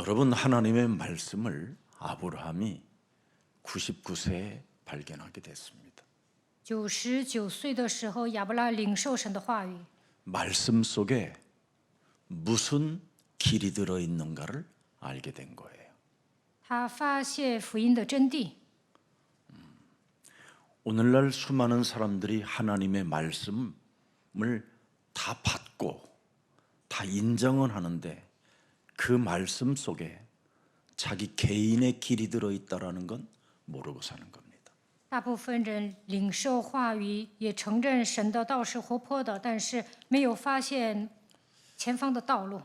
여러분, 하나님의 말씀을 아브라함이 99세에 발견하게 됐습니다. 99岁的时候，亚伯拉领受神的话语， 말씀 속에 무슨 길이 들어 있는가를 알게 된 거예요. 他发现福音的真谛。 오늘날 수많은 사람들이 하나님의 말씀을 다 받고 다 인정은 하는데 그 말씀 속에 자기 개인의 길이 들어 있다라는 건 모르고 사는 겁니다. 大部分人领受话语，也承认神的道是活泼的，但是没有发现前方的道路。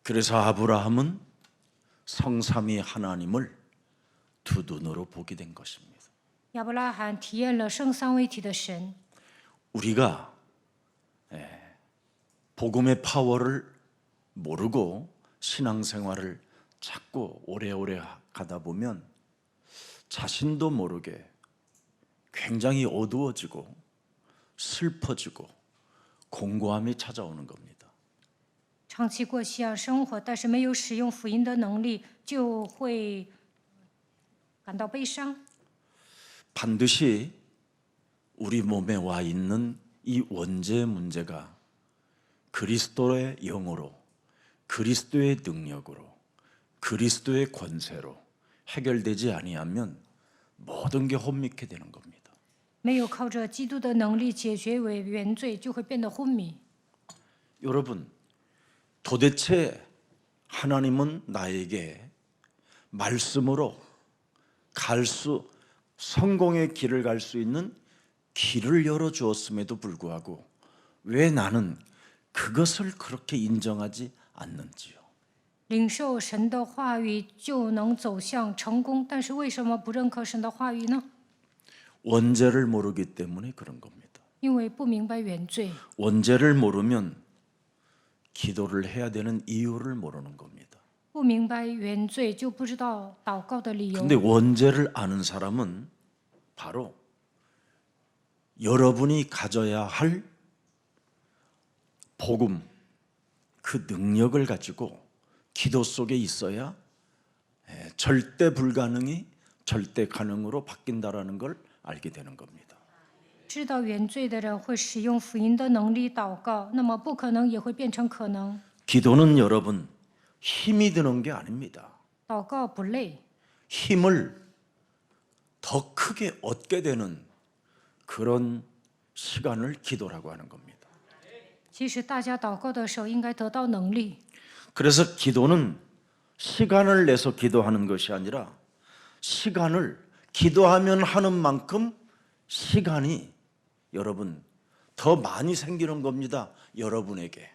그래서 아브라함은 성삼위 하나님을 두 눈으로 보게 된 것입니다. 亚伯拉罕体验了圣三位一体的神。 우리가 복음의 파워를 모르고 신앙생활을 자꾸 오래오래 가다 보면 자신도 모르게 굉장히 어두워지고 슬퍼지고 공고함이 찾아오는 겁니다. 长期过信仰生活，但是没有使用福音的能力，就会感到悲伤。 반드시 우리 몸에 와 있는 이 원죄 문제가 그리스도의 영으로, 그리스도의 능력으로, 그리스도의 권세로 해결되지 아니하면 모든 게 혼미케 되는 겁니다. 没有靠着基督的能力解决为原罪，就会变得昏迷。 여러분, 도대체 하나님은 나에게 말씀으로 성공의 길을 갈 수 있는 길을 열어주었음에도 불구하고 왜 나는 그것을 그렇게 인정하지 않는지요? 领受神的话语就能走向成功，但是为什么不认可神的话语呢？ 원죄를 모르기 때문에 그런 겁니다. 因为不明白原罪。 원죄를 모르면 기도를 해야 되는 이유를 모르는 겁니다. 不明白原罪，就不知道祷告的理由。 근데 원죄를 아는 사람은 바로 여러분이 가져야 할 복음, 그 능력을 가지고 기도 속에 있어야 절대 불가능이 절대 가능으로 바뀐다라는 걸 알게 되는 겁니다. 知道原罪的人会使用福音的能力祷告，那么不可能也会变成可能。 기도는 여러분 힘이 드는 게 아닙니다. 祷告不累， 힘을 더 크게 얻게 되는 그런 시간을 기도라고 하는 겁니다. 其实大家祷告的时候应该得到能力。 그래서 기도는 시간을 내서 기도하는 것이 아니라 시간을 기도하면 하는 만큼 시간이 여러분 더 많이 생기는 겁니다. 여러분에게.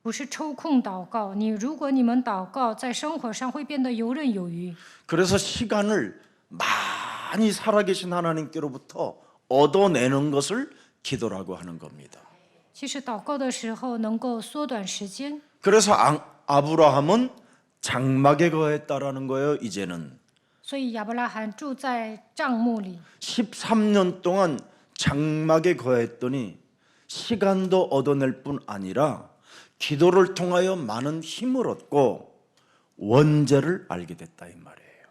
不是抽空祷告，如果你们祷告，在生活上会变得游刃有余。 그래서 시간을 많이 살아계신 하나님께로부터 얻어내는 것을 기도라고 하는 겁니다. 其实祷告的时候能够缩短时间， 그래서 아브라함은 장막에 거했다라는 거예요. 이제는 所以亚伯拉罕住在帐幕里， 13년 동안 장막에 거했더니 시간도 얻어낼 뿐 아니라 기도를 통하여 많은 힘을 얻고 원죄를 알게 됐다 이 말이에요.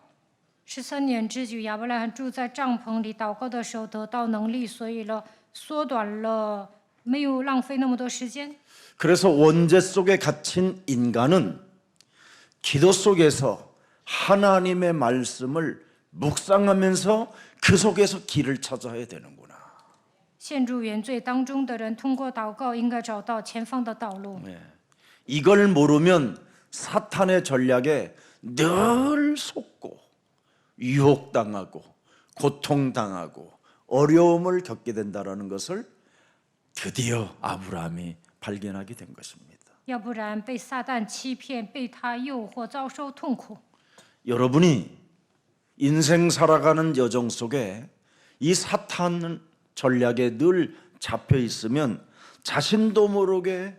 13年之久，亚伯拉罕住在帐篷里祷告的时候得到能力，所以缩短了，没有浪费那么多时间。 그래서 원죄 속에 갇힌 인간은 기도 속에서 하나님의 말씀을 묵상하면서 그 속에서 길을 찾아야 되는구나. 陷入原罪当中的人，通过祷告应该找到前方的道路。 이걸 모르면 사탄의 전략에 늘 속고 유혹당하고 고통당하고 어려움을 겪게 된다는 것을 드디어 아브라함이 발견하게 된 것입니다. 要不然被撒旦欺骗，被他诱惑，遭受痛苦。 여러분이 인생 살아가는 여정 속에 이 사탄 전략에 늘 잡혀 있으면 자신도 모르게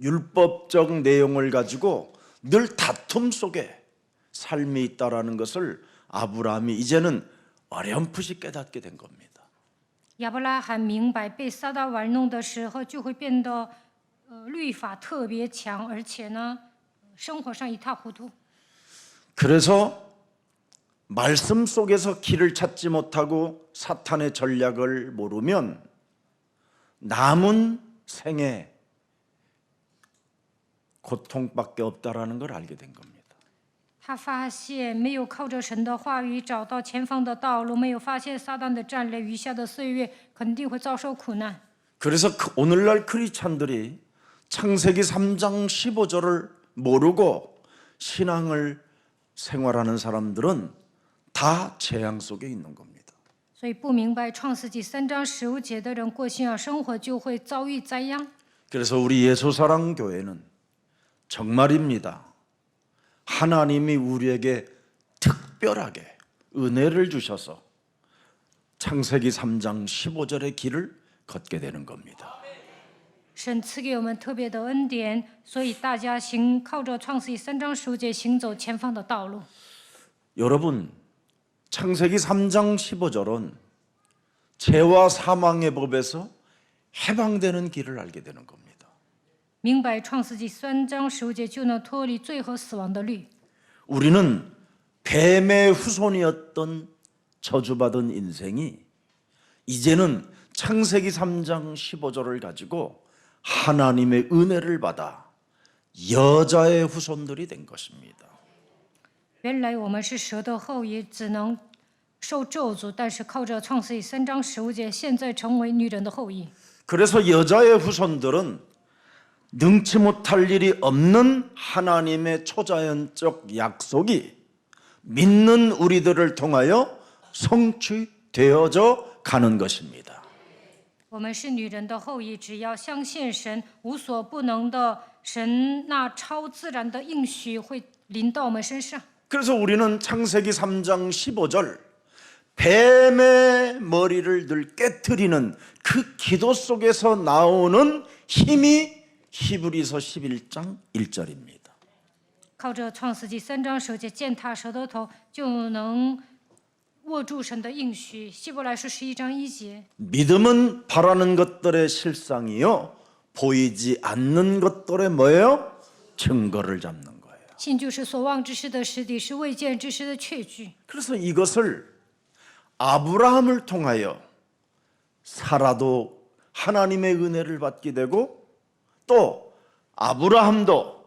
율법적 내용을 가지고 늘 다툼 속에 삶이 있다라는 것을 아브라함이 이제는 어렴풋이 깨닫게 된 겁니다. 亚伯拉罕明白，被撒旦玩弄的时候，就会变得律法特别强，而且呢，生活上一塌糊涂。 그래서 말씀 속에서 길을 찾지 못하고 사탄의 전략을 모르면 남은 생에 고통밖에 없다라는 걸 알게 된 겁니다. 他发现没有靠着神的话语找到前方的道路，没有发现撒旦的战略，余下的岁月肯定会遭受苦难。 그래서 오늘날 크리스찬들이 창세기 3장 15절을 모르고 신앙을 생활하는 사람들은 다 재앙 속에 있는 겁니다. 所以不明白创世纪3章15节的人过信仰生活就会遭遇灾殃。 그래서 우리 예수사랑 교회는 정말입니다. 하나님이 우리에게 특별하게 은혜를 주셔서 창세기 3장 15절의 길을 걷게 되는 겁니다. 神赐给我们特别的恩典，所以大家靠着创世纪3章15节行走前方的道路。 여러분, 창세기 3장 15절은 죄와 사망의 법에서 해방되는 길을 알게 되는 겁니다. 明白创世纪3章15节就能脱离罪和死亡的律。 우리는 뱀의 후손이었던 저주받은 인생이 이제는 창세기 3장 15절을 가지고 하나님의 은혜를 받아 여자의 후손들이 된 것입니다. 原来我们是蛇的后裔，只能受咒诅，但是靠着创世纪3章15节，现在成为女人的后裔。 그래서 여자의 후손들은 능치 못할 일이 없는 하나님의 초자연적 약속이 믿는 우리들을 통하여 성취되어져 가는 것입니다. 我们是女人的后裔，只要相信神无所不能的神，那超自然的应许会临到我们身上。 그래서 우리는 창세기 3장 15절 뱀의 머리를 늘 깨트리는 그 기도 속에서 나오는 힘이 히브리서 11장 1절입니다. 靠着创世纪3章15节践踏蛇的头，就能握住神的应许。希伯来书11章1节。 믿음은 바라는 것들의 실상이요 보이지 않는 것들의 뭐예요? 증거를 잡는 거예요. 信就是所望之事的实底，是未见之事的确据。 그래서 이것을 아브라함을 통하여 사라도 하나님의 은혜를 받게 되고 또 아브라함도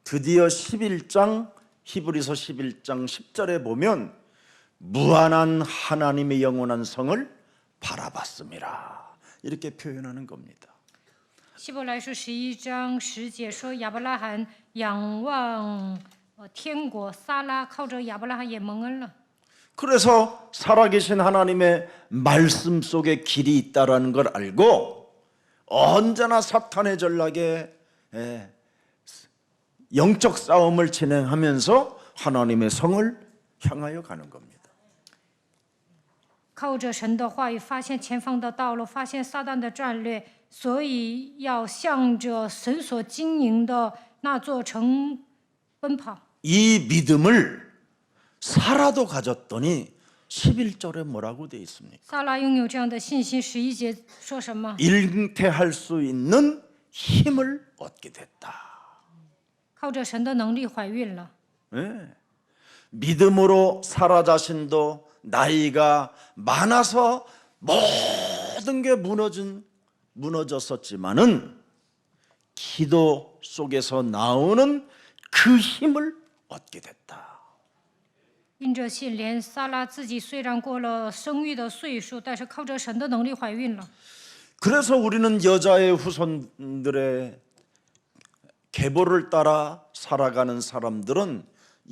드디어 11장 히브리서 11장 10절에 보면 무한한 하나님의 영원한 성을 바라봤음이라 이렇게 표현하는 겁니다. 希伯来书11章10节说，亚伯拉罕仰望天国，撒拉靠着亚伯拉罕也蒙恩了。 그래서 살아계신 하나님의 말씀 속에 길이 있다라는 걸 알고 언제나 사탄의 전략에 영적 싸움을 진행하면서 하나님의 성을 향하여 가는 겁니다. 靠着神的话语，发现前方的道路，发现撒旦的战略，所以要向着神所经营的那座城奔跑。 이 믿음을 사라도 가졌더니 11절에 뭐라고 돼 있습니까? 撒拉拥有这样的信心，11节说什么？ 잉태할 수 있는 힘을 얻게 됐다. 靠着神的能力怀孕了。 네. 믿음으로 사라 자신도 나이가 많아서 모든 게 무너졌었지만은 기도 속에서 나오는 그 힘을 얻게 됐다. 因着信，连撒拉自己虽然过了生育的岁数，但是靠着神的能力怀孕了。 그래서 우리는 여자의 후손들의 계보를 따라 살아가는 사람들은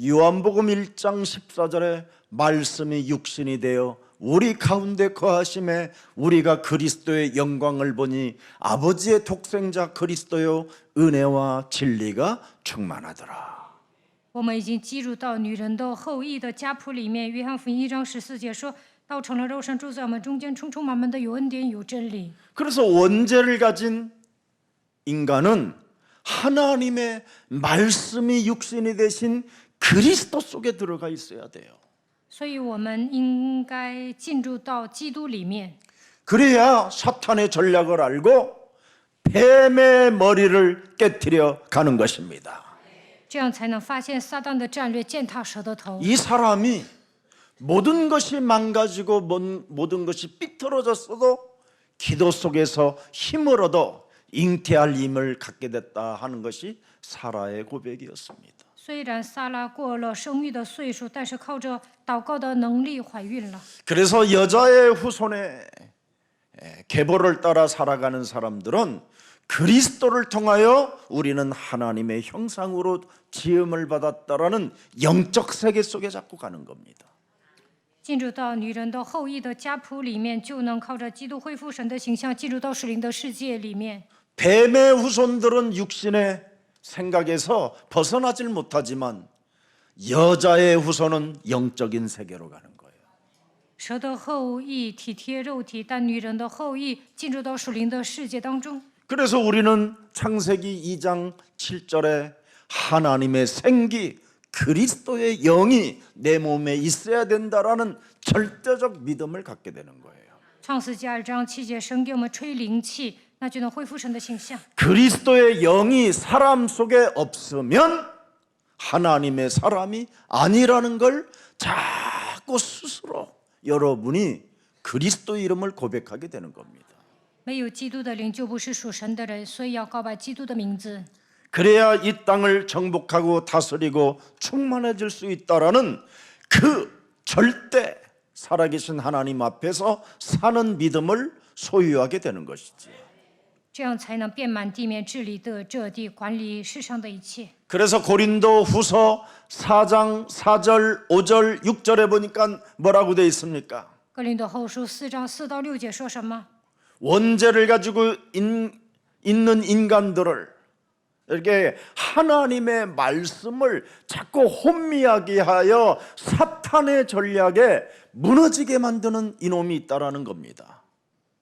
요한복음 1장 14절에 말씀이 육신이 되어 우리 가운데 거하심에 우리가 그리스도의 영광을 보니 아버지의 독생자 그리스도요 은혜와 진리가 충만하더라. 我们已经记入到女人的后裔的家谱里面。约翰福音1章14节说：“道成了肉身，住在我们中间，充充满满的有恩典有真理。” 그래서 원죄를 가진 인간은 하나님의 말씀이 육신이 되신 그리스도 속에 들어가 있어야 돼요. 所以我们应该进入到基督里面， 그래야 사탄의 전략을 알고 뱀의 머리를 깨뜨려 가는 것입니다. 这样才能发现撒旦的战略，践踏蛇的头。 이 사람이 모든 것이 망가지고 모든 것이 삐뚤어졌어도 기도 속에서 힘을 얻어 잉태할 힘을 갖게 됐다 하는 것이 사라의 고백이었습니다. 虽然撒拉过了生育的岁数，但是靠着祷告的能力怀孕了。 그래서 여자의 후손의 계보를 따라 살아가는 사람들은 그리스도를 통하여 우리는 하나님의 형상으로 지음을 받았다라는 영적 세계 속에 자꾸 가는 겁니다. 进入到女人的后裔的家谱里面，就能靠着基督恢复神的形象，进入到属灵的世界里面。 뱀의 후손들은 육신의 생각에서 벗어나질 못하지만 여자의 후손은 영적인 세계로 가는 거예요. 蛇的后裔体贴肉体，但女人的后裔进入到属灵的世界当中。 그래서 우리는 창세기 2장 7절에 하나님의 생기 그리스도의 영이 내 몸에 있어야 된다라는 절대적 믿음을 갖게 되는 거예요. 创世纪2章7节，神给我们吹灵气，那就能恢复神的形象。 그리스도의 영이 사람 속에 없으면 하나님의 사람이 아니라는 걸 자꾸 스스로 여러분이 그리스도 이름을 고백하게 되는 겁니다. 没有基督的灵，就不是属神的人，所以要告白基督的名字。 그래야 이 땅을 정복하고 다스리고 충만해질 수 있다라는 그 절대 살아계신 하나님 앞에서 사는 믿음을 소유하게 되는 것이지. 这样才能遍满地面，治理的这地，管理世上的一切。 그래서 고린도 후서 4장 4절 5절 6절에 보니까 뭐라고 되어 있습니까? 哥林多后书4章4到6节说什么？ 원죄를 가지고 있는 인간들을 이렇게 하나님의 말씀을 자꾸 혼미하게 하여 사탄의 전략에 무너지게 만드는 이놈이 있다라는 겁니다.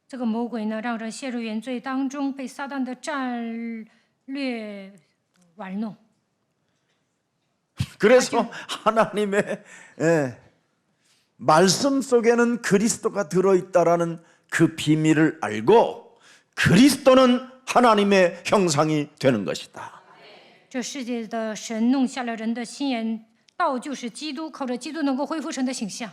这个魔鬼呢，让人陷入原罪当中，被撒旦的战略玩弄。 그래서 하나님의 말씀 속에는 그리스도가 들어있다라는 그 비밀을 알고 그리스도는 하나님의 형상이 되는 것이다. 这世界的神弄下了人的心眼，道就是基督，靠着基督能够恢复神的形象。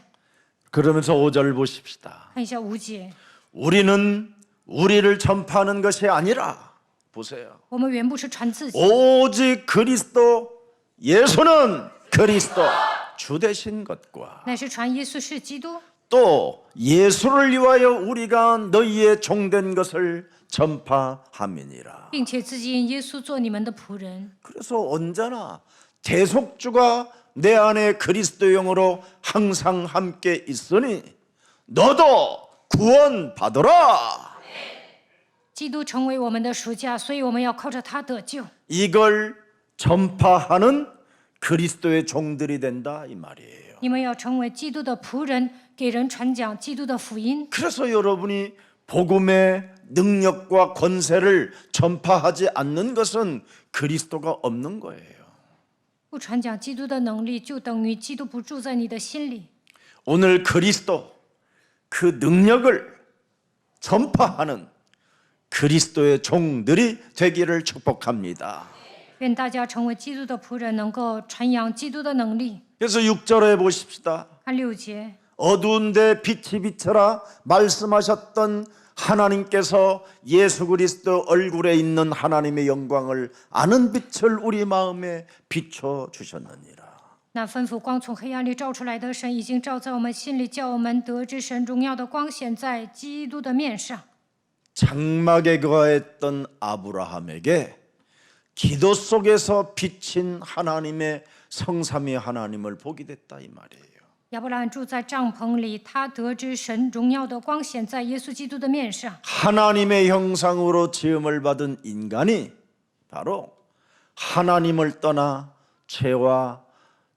그러면서 5절 보십시다. 看一下5节， 우리는 우리를 전파하는 것이 아니라 보세요. 我们原不是传自己， 오직 그리스도 예수는 그리스도 주 되신 것과 乃是传耶稣是基督， 또 예수를 위하여 우리가 너희의 종된 것을 전파함이니라. 并且自己因耶稣做你们的仆人。 그래서 언제나 대속주가 내 안에 그리스도 영으로 항상 함께 있으니 너도 구원 받으라. 基督成为我们的赎价，所以我们要靠着他得救。 이걸 전파하는 그리스도의 종들이 된다 이 말이에요. 你们要成为基督的仆人，给人传讲基督的福音。 그래서 여러분이 복음의 능력과 권세를 전파하지 않는 것은 그리스도가 없는 거예요. 不传讲基督的能力，就等于基督不住在你的心里。 오늘 그리스도 그 능력을 전파하는 그리스도의 종들이 되기를 축복합니다. 愿大家成为基督的仆人，能够传扬基督的能力。 그래서 6절에 보십시다. 看6节， 어두운데 빛이 비쳐라 말씀하셨던 하나님께서 예수 그리스도 얼굴에 있는 하나님의 영광을 아는 빛을 우리 마음에 비춰 주셨느니라. 那吩咐光从黑暗里照出来的神，已经照在我们心里，叫我们得知神荣耀的光显在基督的面上。 장막에 거했던 아브라함에게 기도 속에서 비친 하나님의 성삼위 하나님을 보게 됐다 이 말이에요. 亚伯拉罕住在帐篷里，他得知神荣耀的光显在耶稣基督的面上。 하나님의 형상으로 지음을 받은 인간이 바로 하나님을 떠나 죄와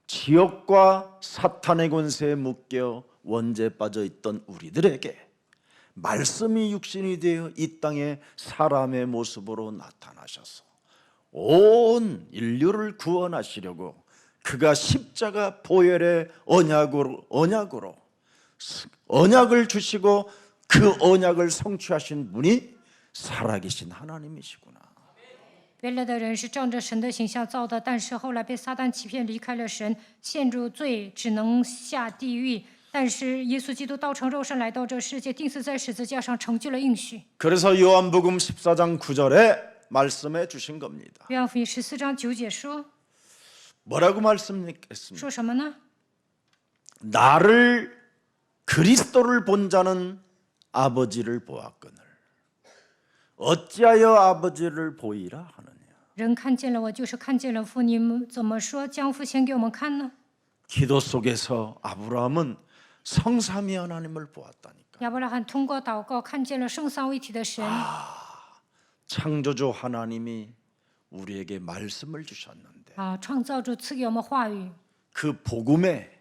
지옥과 사탄의 권세에 묶여 원죄에 빠져 있던 우리들에게 말씀이 육신이 되어 이 땅에 사람의 모습으로 나타나셔서 온 인류를 구원하시려고 그가 십자가 보혈의 언약을 주시고 그 언약을 성취하신 분이 살아계신 하나님이시구나. 原来的人是照着神的形象造的，但是后来被撒旦欺骗，离开了神，陷入罪，只能下地狱。但是耶稣基督道成肉身来到这世界，钉死在十字架上，成就了应许。 그래서 요한복음 14장 9절에 말씀해 주신 겁니다. 约翰福音14章9节说 뭐라고 말씀했습니까? 说什么呢？ 나를 그리스도를 본 자는 아버지를 보았거늘 어찌하여 아버지를 보이라 하느냐. 人看见了我，就是看见了父。你们怎么说将父显给我们看呢？ 기도 속에서 아브라함은 성삼위 하나님을 보았다니까. 亚伯拉罕通过祷告看见了圣三位一体的神。 창조주 하나님이 우리에게 말씀을 주셨는데 创造主赐给我们话语， 그 복음의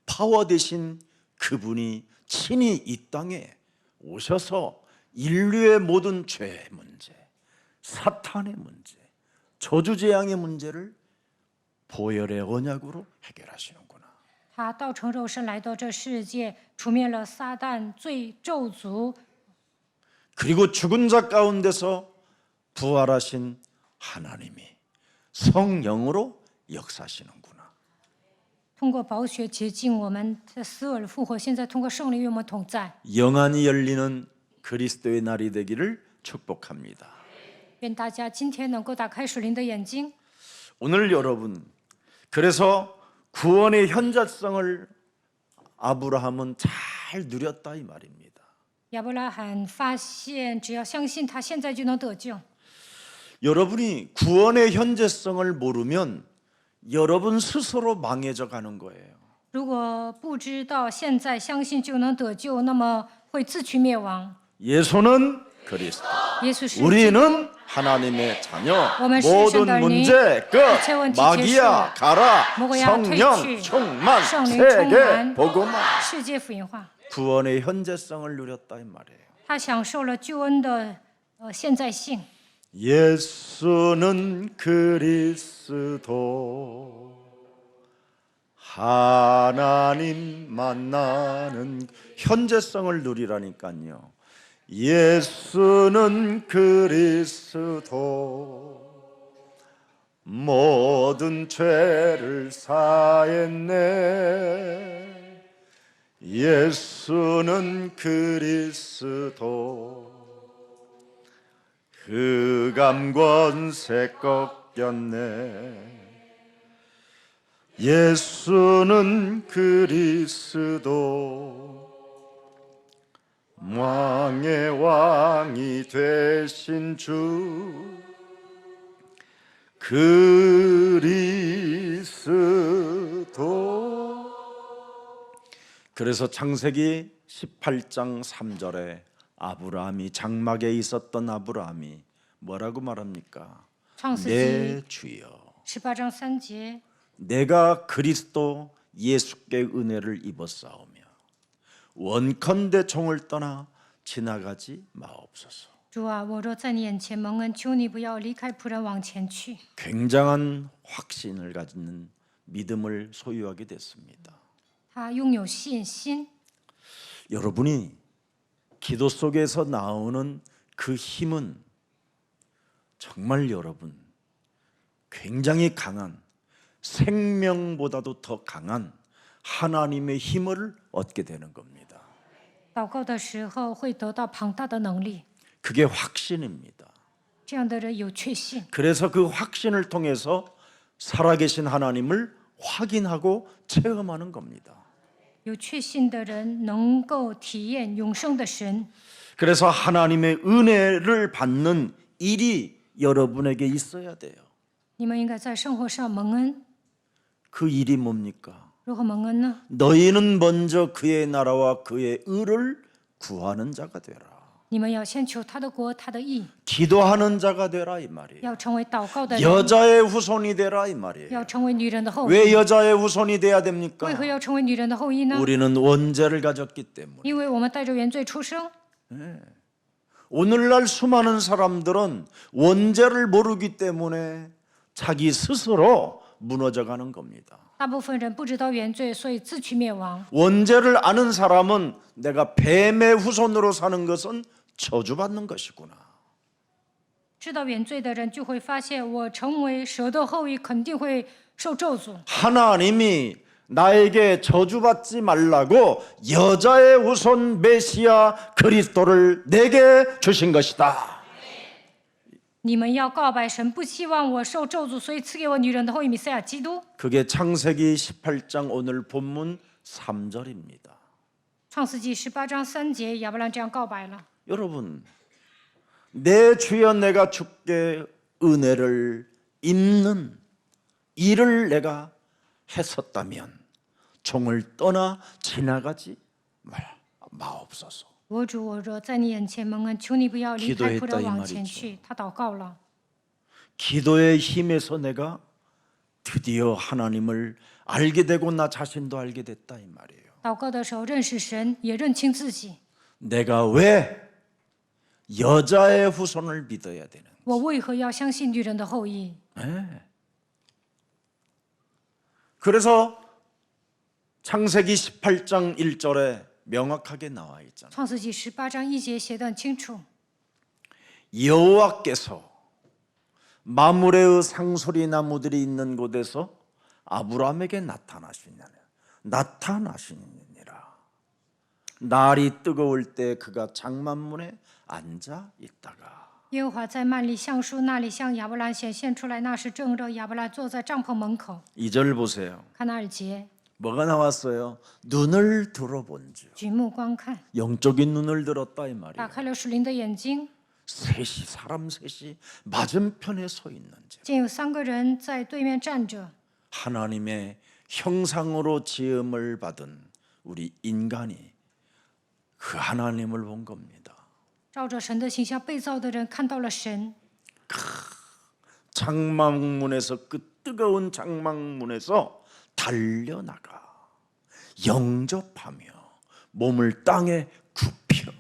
파워 대신 그분이 친히 이 땅에 오셔서 인류의 모든 죄의 문제, 사탄의 문제, 저주재앙의 문제를 보혈의 언약으로 해결하시는구나. 他道成肉身来到这世界，除灭了撒旦罪咒诅， 그리고 죽은 자 가운데서 부활하신 하나님이 성령으로 역사하시는구나. 通过宝血洁净我们的死而复活，现在通过圣灵与我们同在。 영안이 열리는 그리스도의 날이 되기를 축복합니다. 愿大家今天能够打开属灵的眼睛。 오늘 여러분, 그래서 구원의 현자성을 아브라함은 잘 누렸다 이 말입니다. 亚伯拉罕发现，只要相信他，现在就能得救。 여러분이 구원의 현재성을 모르면 여러분 스스로 망해져 가는 거예요. 如果不知道现在相信就能得救，那么会自取灭亡。 예수는 그리스도, 耶稣是 우리는 하나님의 자녀. 오늘 모든 시신들니 문제 끝. 이체 원칙 마귀야 제수. 가라. 뭐야, 성령 퇴치. 충만. 성령 세계 충만. 복음화. 世界福音化， 구원의 현재성을 누렸다 이 말이에요. 他享受了救恩的现在性。 예수는 그리스도 하나님 만나는 현재성을 누리라니까요. 예수는 그리스도 모든 죄를 사했네. 예수는 그리스도 흑암 권세 꺾였네. 예수는 그리스도 왕의 왕이 되신 주 그리스도. 그래서 창세기 18장 3절에 아브라함이 장막에 있었던 아브라함이 뭐라고 말합니까? 创世纪 내 주여 18장 3节， 내가 그리스도 예수께 은혜를 입었사오며 원컨대 종을 떠나 지나가지 마옵소서. 主啊，我若在你眼前蒙恩，求你不要离开仆人往前去。 굉장한 확신을 가지는 믿음을 소유하게 됐습니다. 他拥有信心。 여러분이 기도 속에서 나오는 그 힘은 정말 여러분 굉장히 강한 생명보다도 더 강한 하나님의 힘을 얻게 되는 겁니다. 祷告的时候会得到庞大的能力， 그게 확신입니다. 这样的人有确信。 그래서 그 확신을 통해서 살아계신 하나님을 확인하고 체험하는 겁니다. 有确信的人能够体验永生的神。 그래서 하나님의 은혜를 받는 일이 여러분에게 있어야 돼요. 你们应该在生活上蒙恩。 그 일이 뭡니까? 如何蒙恩呢？ 너희는 먼저 그의 나라와 그의 의를 구하는 자가 되라. 你们要先求他的国，他的义， 기도하는 자가 되라 이 말이에요. 要成为祷告的人， 여자의 후손이 되라 이 말이에요. 要成为女人的后裔。 왜 여자의 후손이 돼야 됩니까? 为何要成为女人的后裔呢？ 우리는 원죄를 가졌기 때문에. 因为我们带着原罪出生。 오늘날 수많은 사람들은 원죄를 모르기 때문에 자기 스스로 무너져가는 겁니다. 大部分人不知道原罪，所以自取灭亡。 원죄를 아는 사람은 내가 뱀의 후손으로 사는 것은 저주받는 것이구나. 知道原罪的人就会发现，我成为蛇的后裔肯定会受咒诅。 하나님이 나에게 저주받지 말라고 여자의 후손 메시아 그리스도를 내게 주신 것이다. 你们要告白神，不希望我受咒诅，所以赐给我女人的后裔弥赛亚基督。 그게 창세기 18장 오늘 본문 3절입니다. 创世纪18章3节，亚伯兰这样告白了。 여러분, 내 주여 내가 주께 은혜를 입는 일을 내가 했었다면 종을 떠나 지나가지 마옵소서. 我主，我若在你眼前蒙恩，求你不要离开仆人往前 기도했다 이 去。他祷告了， 기도의 힘에서 내가 드디어 하나님을 알게 되고 나 자신도 알게 됐다 이 말이에요. 祷告的时候认识神，也认清自己。 내가 왜 여자의 후손을 믿어야 되는? 我为何要相信女人的后裔？ 그래서 창세기 18장 1절에 명확하게 나와 있잖아요. 创世纪18章1节写得很清楚。 여호와께서 마므레의 상소리 나무들이 있는 곳에서 아브라함에게 나타나시니라. 날이 뜨거울 때 그가 장막문에 앉아 있다가 耶和华在曼利橡树那里向亚伯兰显现出来，那时正热，亚伯兰坐在帐篷门口。 2절 보세요. 看那2节， 뭐가 나왔어요? 눈을 들어본즉 举目观看， 영적인 눈을 들었다 이 打 말이에요. 开了属灵的眼睛， 사람 셋이 맞은편에 서 있는지 见有3个人在对面站着。 하나님의 형상으로 지음을 받은 우리 인간이 그 하나님을 본 겁니다. 照着神的形象被造的人看到了神， 장막문에서 그 뜨거운 장막문에서 달려나가 영접하며 몸을 땅에 굽혀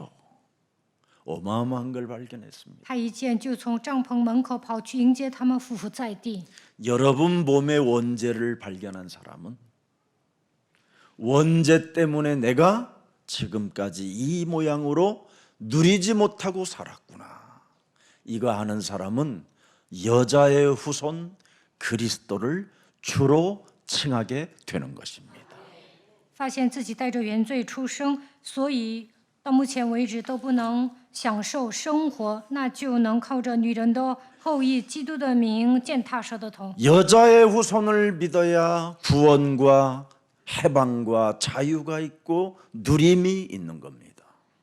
어마어마한 걸 발견했습니다. 他一见就从帐篷门口跑去迎接他们，俯伏在地。 여러분 몸의 원죄를 발견한 사람은 원죄 때문에 내가 지금까지 이 모양으로 누리지 못하고 살았구나. 이거 아는 사람은 여자의 후손 그리스도를 주로 칭하게 되는 것입니다. 发现自己带着原罪出生，所以到目前为止都不能享受生活，那就能靠着女人的后裔基督的名践踏蛇的头。 여자의 후손을 믿어야 구원과 해방과 자유가 있고 누림이 있는 겁니다.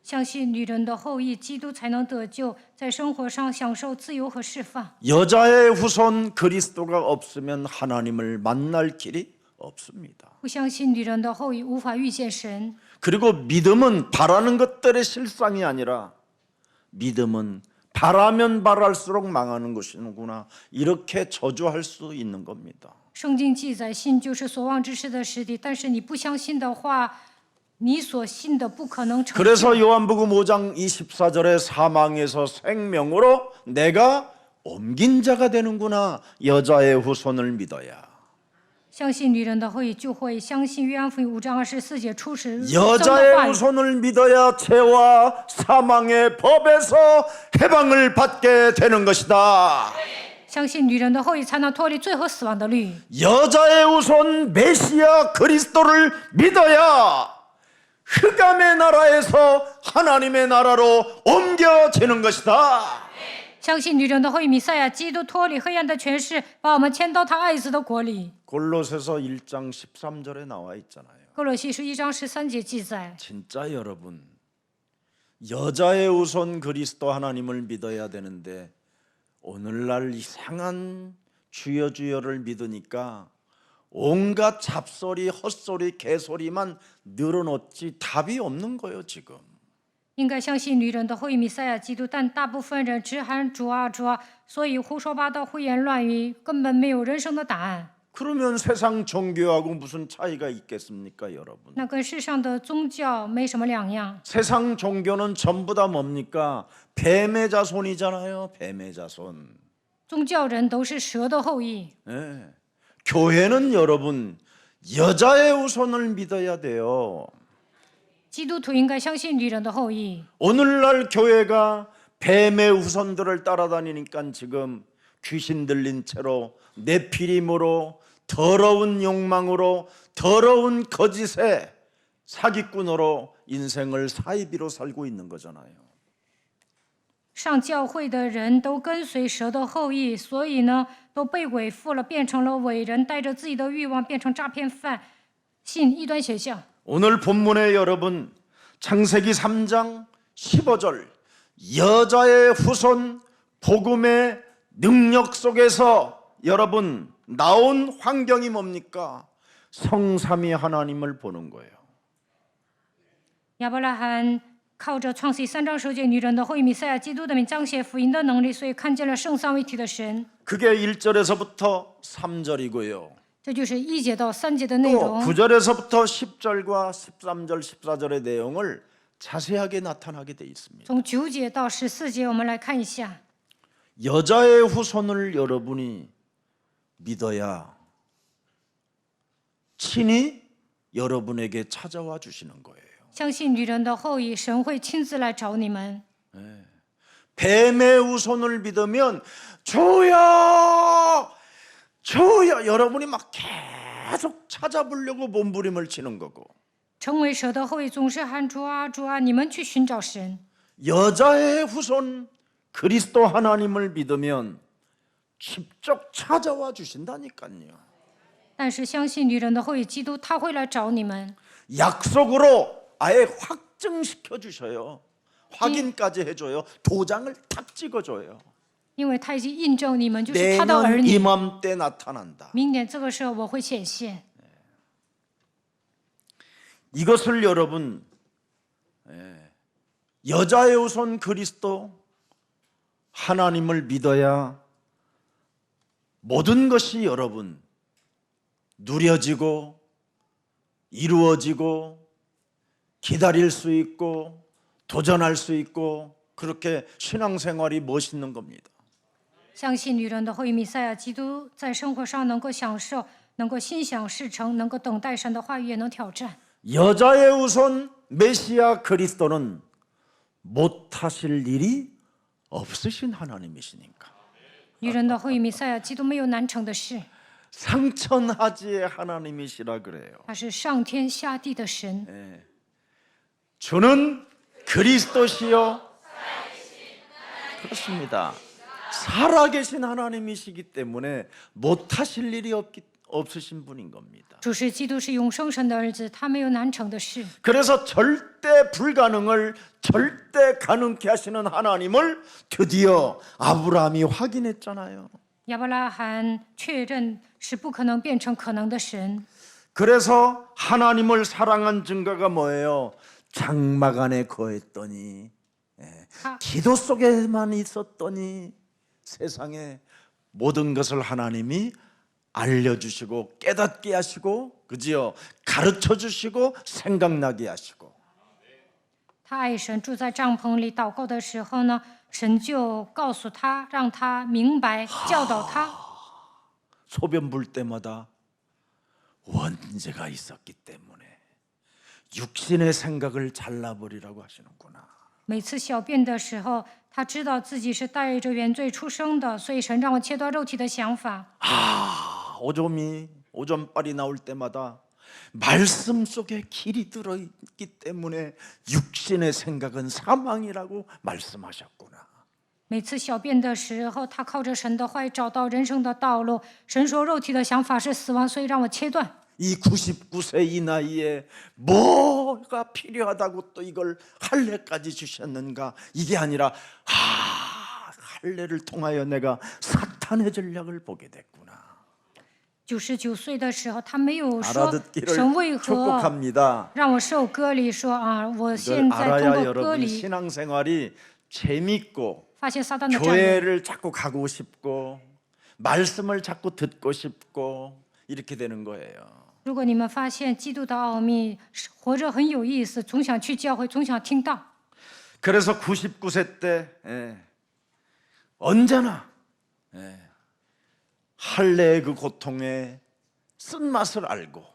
相信女人的后裔基督才能得救，在生活上享受自由和释放。 여자의 후손 그리스도가 없으면 하나님을 만날 길이 없습니다. 不相信女人的后裔无法遇见神。 그리고 믿음은 바라는 것들의 실상이 아니라 믿음은 바라면 바랄수록 망하는 것이구나. 이렇게 저주할 수 있는 겁니다. 圣经记载，信就是所望之事的实底，但是你不相信的话，你所信的不可能成就。 그래서 요한복음 5장 24절에 사망에서 생명으로 내가 옮긴 자가 되는구나. 여자의 후손을 믿어야. 相信女人的后裔，就会相信约翰福音5章24节初始生的 여자의 话语。 후손을 믿어야 죄와 사망의 법에서 해방을 받게 되는 것이다. 相信女人的后裔，才能脱离罪和死亡的律。 여자의 후손 메시아 그리스도를 믿어야 흑암의 나라에서 하나님의 나라로 옮겨지는 것이다. 相信女人的后裔弥赛亚基督脱离黑暗的权势，把我们迁到他爱子的国里。 골로새서 1장 13절에 나와 있잖아요. 哥罗西书1章13节记载， 진짜 여러분, 여자의 후손 그리스도 하나님을 믿어야 되는데 오늘날 이상한 주여 주여를 믿으니까 온갖 잡소리, 헛소리, 개소리만 늘어놓지 답이 없는 거예요 지금. 应该相信女人的后裔弥赛亚基督，但大部分人只喊主啊主啊，所以胡说八道、胡言乱语，根本没有人生的答案。 그러면 세상 종교하고 무슨 차이가 있겠습니까 여러분? 那跟世上的宗教没什么两样。 세상 종교는 전부 다 뭡니까? 뱀의 자손이잖아요. 뱀의 자손. 宗教人都是蛇的后裔， 네. 교회는 여러분 여자의 후손을 믿어야 돼요. 基督徒应该相信女人的后裔。 오늘날 교회가 뱀의 후손들을 따라다니니까 지금 귀신 들린 채로 네피림으로 더러운 욕망으로 더러운 거짓에 사기꾼으로 인생을 사이비로 살고 있는 거잖아요. 上教会的人都跟随蛇的后裔，所以呢，都被伪附了，变成了伪人，带着自己的欲望变成诈骗犯，信异端邪教。 오늘 본문에 여러분 창세기 3장 15절 여자의 후손 복음의 능력 속에서 여러분 나온 환경이 뭡니까? 성삼위 하나님을 보는 거예요. 亚伯拉罕靠着创世3章9节女人的后裔弥赛亚基督的名彰显福音的能力，所以看见了圣三位一体的神。 그게 1절에서부터 3절이고요. 这就是1节到3节的内 또 容。 9절에서부터 10절과 13절, 14절의 내용을 자세하게 나타나게 돼 있습니다. 从9节到14节，我们来看一下。 여자의 후손을 여러분이 믿어야 친히 여러분에게 찾아와 주시는 거예요. 相信女人的后裔，神会亲自来找你们。 뱀의 후손을 믿으면 주여 주여 여러분이 막 계속 찾아보려고 몸부림을 치는 거고 成为蛇的后裔，总是喊主啊主啊，你们去寻找神。 여자의 후손 그리스도 하나님을 믿으면 직접 찾아와 주신다니까요. 但是相信女人的后裔基督，他会来找你们， 약속으로 아예 확증시켜 주셔요. 확인까지 해줘요. 도장을 탁 찍어줘요. 因为他已经印证你们就是他的儿 내년 女。 이맘때 나타난다. 明年这个时候我会显现。 이것을 여러분 여자의 후손 그리스도 하나님을 믿어야 모든 것이 여러분 누려지고 이루어지고 기다릴 수 있고 도전할 수 있고 그렇게 신앙생활이 멋있는 겁니다. 相信女人的后裔弥赛亚基督，在生活上能够享受，能够心想事成，能够等待神的话语，也能挑战。 여자의 후손 메시아 그리스도는 못하실 일이 없으신 하나님이시니까 女人的后裔弥赛亚基督没有难成的事， 상천하지의 하나님이시라 그래요. 他是上天下地的神。 주는 그리스도시요. 그렇습니다. 살아계신 하나님이시기 때문에 못하실 일이 없으신 분인 겁니다. 主是基督，是永生神的儿子，他没有难成的事。 그래서 절대 불가능을 절대 가능케 하시는 하나님을 드디어 아브라함이 확인했잖아요. 亚伯拉罕确认是不可能变成可能的神， 그래서 하나님을 사랑한 증거가 뭐예요? 장막 안에 거했더니 기도 속에만 있었더니 세상에 모든 것을 하나님이 알려주시고 깨닫게 하시고 그지요? 가르쳐 주시고 생각나게 하시고 他爱神，住在帐篷里祷告的时候呢，神就告诉他，让他明白，教导他。 소변 볼 때마다 원죄가 있었기 때문에 육신의 생각을 잘라버리라고 하시는구나. 每次小便的时候，他知道自己是带着原罪出生的，所以神让我切断肉体的想法。 오줌빨이 나올 때마다 말씀 속에 길이 들어있기 때문에 육신의 생각은 사망이라고 말씀하셨구나. 每次小便的时候，他靠着神的话语找到人生的道路。神说肉体的想法是死亡，所以让我切断。 이 99세 이 나이에 뭐가 필요하다고 또 이걸 할례까지 주셨는가? 이게 아니라 할례를 통하여 내가 사탄의 전략을 보게 됐구나. 99岁的时候，他没有说 알아듣기를 神为何 축복합니다. 让我受割礼，说啊，我 이걸 现在通 알아야 过割 여러분 礼 신앙생활이 재밌고 发现撒旦的战略。 교회를 자꾸 가고 싶고 말씀을 자꾸 듣고 싶고 이렇게 되는 거예요. 如果你们发现基督的奥秘，活着很有意思，总想去教会，总想听道。 그래서 99세 때 언제나 할례의 그 고통의 쓴맛을 알고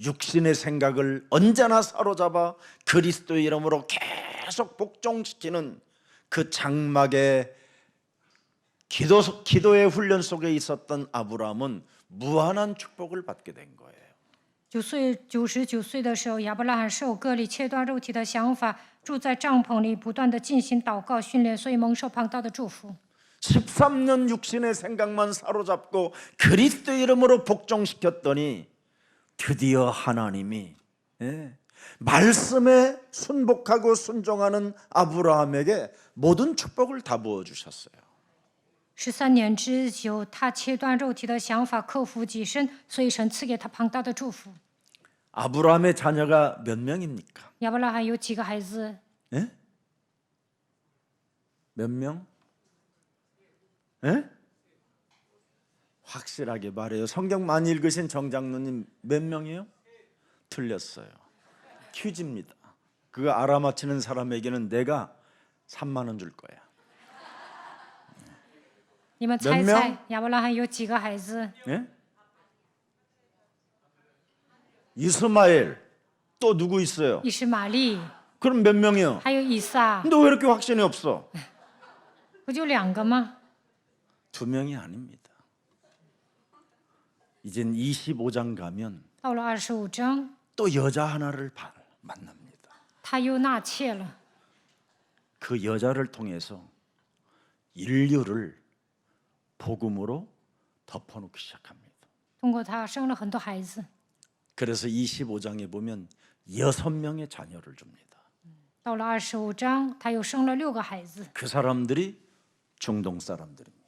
육신의 생각을 언제나 사로잡아 그리스도의 이름으로 계속 복종시키는 그 장막의 기도의 훈련 속에 있었던 아브라함은 무한한 축복을 받게 된 거예요. 99岁的时候，亚伯拉罕受割礼、切断肉体的想法，住在帐篷里，不断的进行祷告训练，所以蒙受庞大的祝福。 13년 육신의 생각만 사로잡고 그리스도 이름으로 복종시켰더니 드디어 하나님이 말씀에 순복하고 순종하는 아브라함에게 모든 축복을 다 부어주셨어요. 13年之久，他切断肉体的想法，克服己身，所以神赐给他庞大的祝福。 아브라함의 자녀가 몇 명입니까? 亚伯拉罕有几个孩子？ 예? 몇 명? 예? 확실하게 말해요. 성경 많이 읽으신 정장로님 몇 명이에요? 틀렸어요. 퀴즈입니다. 그거 알아맞히는 사람에게는 내가 3만 원 줄 거야. 你们猜 몇 猜 명 ，亚伯拉罕有几个孩子？ 예? 이스마엘 또 누구 있어요? 以实玛利， 그럼 몇 명이요? 还有以撒， 근데 왜 이렇게 확신이 없어? 不就2个吗？ 2명이 아닙니다. 이젠 25장 가면 到了25章， 또 여자 하나를 만납니다. 他又纳妾了。 그 여자를 통해서 인류를 복음으로 덮어놓기 시작합니다. 通过他生了很多孩子。 그래서 25장에 보면 6명의 자녀를 줍니다. 到了25章，他又生了6个孩子。 그 사람들이 중동 사람들입니다.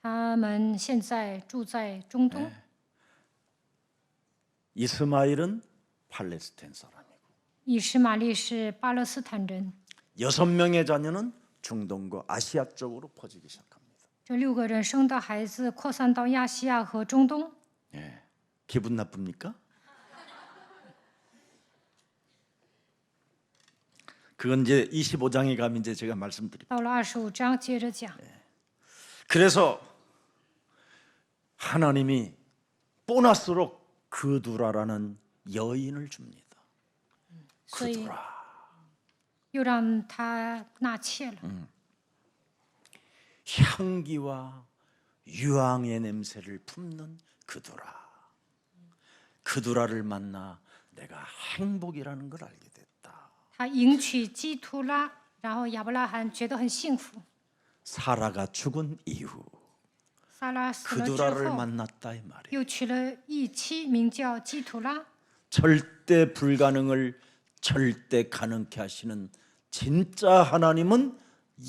他们现在住在中东。 이스마엘은 팔레스타인 사람이고 以实玛利是巴勒斯坦人。 6명의 자녀는 중동과 아시아 쪽으로 퍼지기 시작합니다. 这6个人生的孩子扩散到亚细亚和中东。 예. 기분 나쁩니까? 그건 이제 25장에 가면 이제 제가 말씀드릴게요. 到了25章，接着讲。 그래서 하나님이 보너스로 그두라라는 여인을 줍니다. 所以 그두라. 又让他纳妾了。 향기와 유황의 냄새를 품는 그두라. 그두라를 만나 내가 행복이라는 걸 알게 됐다. 他迎娶基图拉，然后亚伯拉罕觉得很幸福。 사라가 죽은 이후 撒拉死了之 그두라를 后， 만났다 이 말이에요. 又娶了一妻，名叫基图拉。 절대 불가능을 절대 가능케 하시는 진짜 하나님은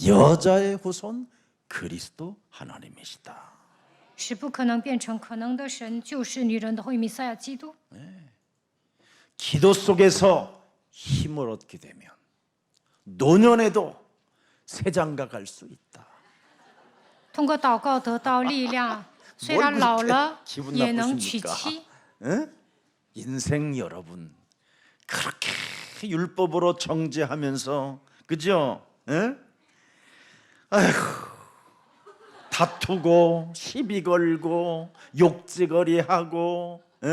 여자의 후손 그리스도 하나님이시다. 使不可能变成可能的神，就是女人的后裔弥赛亚基督。 기도 속에서 힘을 얻게 되면 노년에도 새 장가 갈 수 있다. 通过祷告得到力量，虽然老了 기분 也能娶 나쁘십니까? 妻。 에? 인생 여러분 그렇게 율법으로 정죄하면서 그죠? 에? 아이고 다투고 시비 걸고 욕지거리하고 에?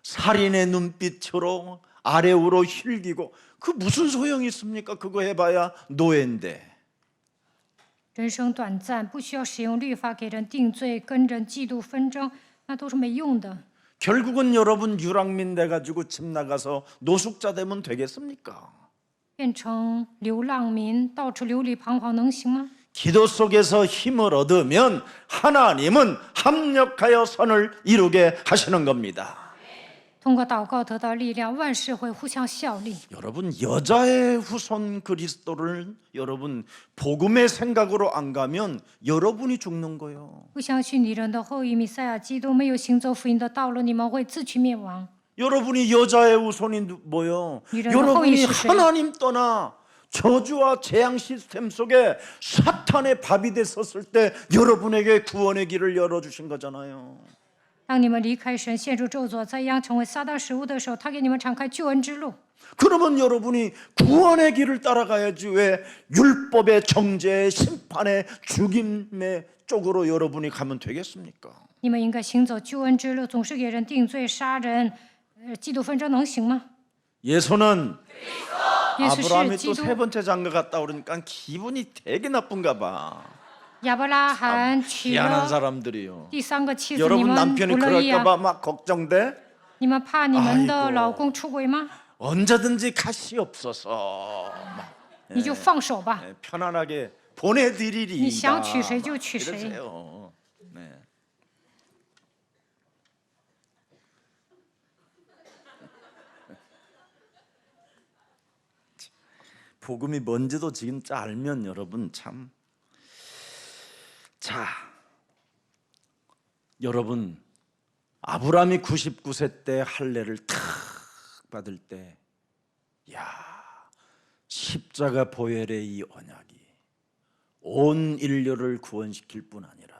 살인의 눈빛으로 아래우로 힐기고 그 무슨 소용이 있습니까? 그거 해봐야 노예인데. 人生短暂，不需要使用律法给人定罪，跟人嫉妒纷争，那都是没用的。 결국은 여러분 유랑민 돼가지고 집 나가서 노숙자 되면 되겠습니까? 变成流浪民，到处流离彷徨，能行吗？ 기도 속에서 힘을 얻으면 하나님은 합력하여 선을 이루게 하시는 겁니다. 通过祷告得到力量，万事会互相效力。 여러분 여자의 후손 그리스도를 여러분 복음의 생각으로 안 가면 여러분이 죽는 거예요. 不相信女人的后裔弥赛亚基督没有行走福音的道路，你们会自取灭亡。 여러분이 여자의 후손이 뭐요? 이런 여러분이 허위시세. 하나님 떠나 저주와 재앙 시스템 속에 사탄의 밥이 됐었을 때 여러분에게 구원의 길을 열어주신 거잖아요. 当你们离开神，陷入咒诅、灾殃，成为撒旦食物的时候，他给你们敞开救恩之路。 그러면 여러분이 구원의 길을 따라가야지 왜 율법의 정죄의 심판의 죽임의 쪽으로 여러분이 가면 되겠습니까? 你们应该行走救恩之路，总是给人定罪、杀人、嫉妒纷争，能行吗？ 예수는 예수是 아브라함이 基 또 督。 세 번째 장가 갔다 그러니까 기분이 되게 나쁜가 봐. 亚伯拉罕娶 희한한 了 사람들이요. 第三个妻子，你 여러분 们 남편이 不乐意 그럴까 啊？ 봐 막 걱정돼? 你们怕你们的 아이고 老公出轨吗？ 언제든지 가시옵소서. 막 你就放手吧。 편안하게 보내드리리다. 你想娶谁就娶谁。 이러세요. 네. 복음이 뭔지도 진짜 알면 여러분 참. 자, 여러분 아브라함이 99세 때 할례를 탁 받을 때, 야, 십자가 보혈의 이 언약이 온 인류를 구원시킬 뿐 아니라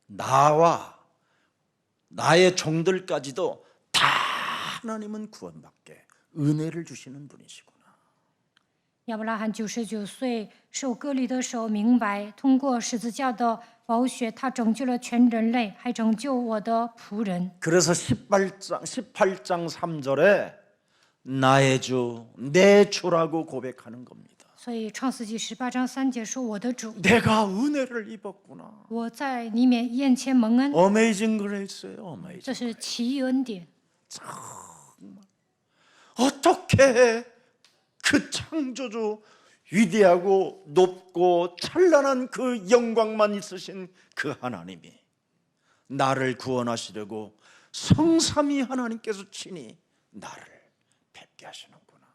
나와 나의 종들까지도 다 하나님은 구원받게 은혜를 주시는 분이시구나. 亚伯拉罕99岁受割礼的时候，明白通过十字架的宝血，他拯救了全人类，还拯救我的仆人。 그래서 18장 3절에 나의 주, 내 주라고 고백하는 겁니다. 所以创世纪18章3节说：“我的主， 내가 은혜를 입었구나. 我在你眼前蒙恩。 어메이징 그레이스예요. ”这 어메이징. 是奇异恩典。 어떻게 그 창조주 위대하고 높고 찬란한 그 영광만 있으신 그 하나님이 나를 구원하시려고 성삼위 하나님께서 친히 나를 뵙게 하시는구나.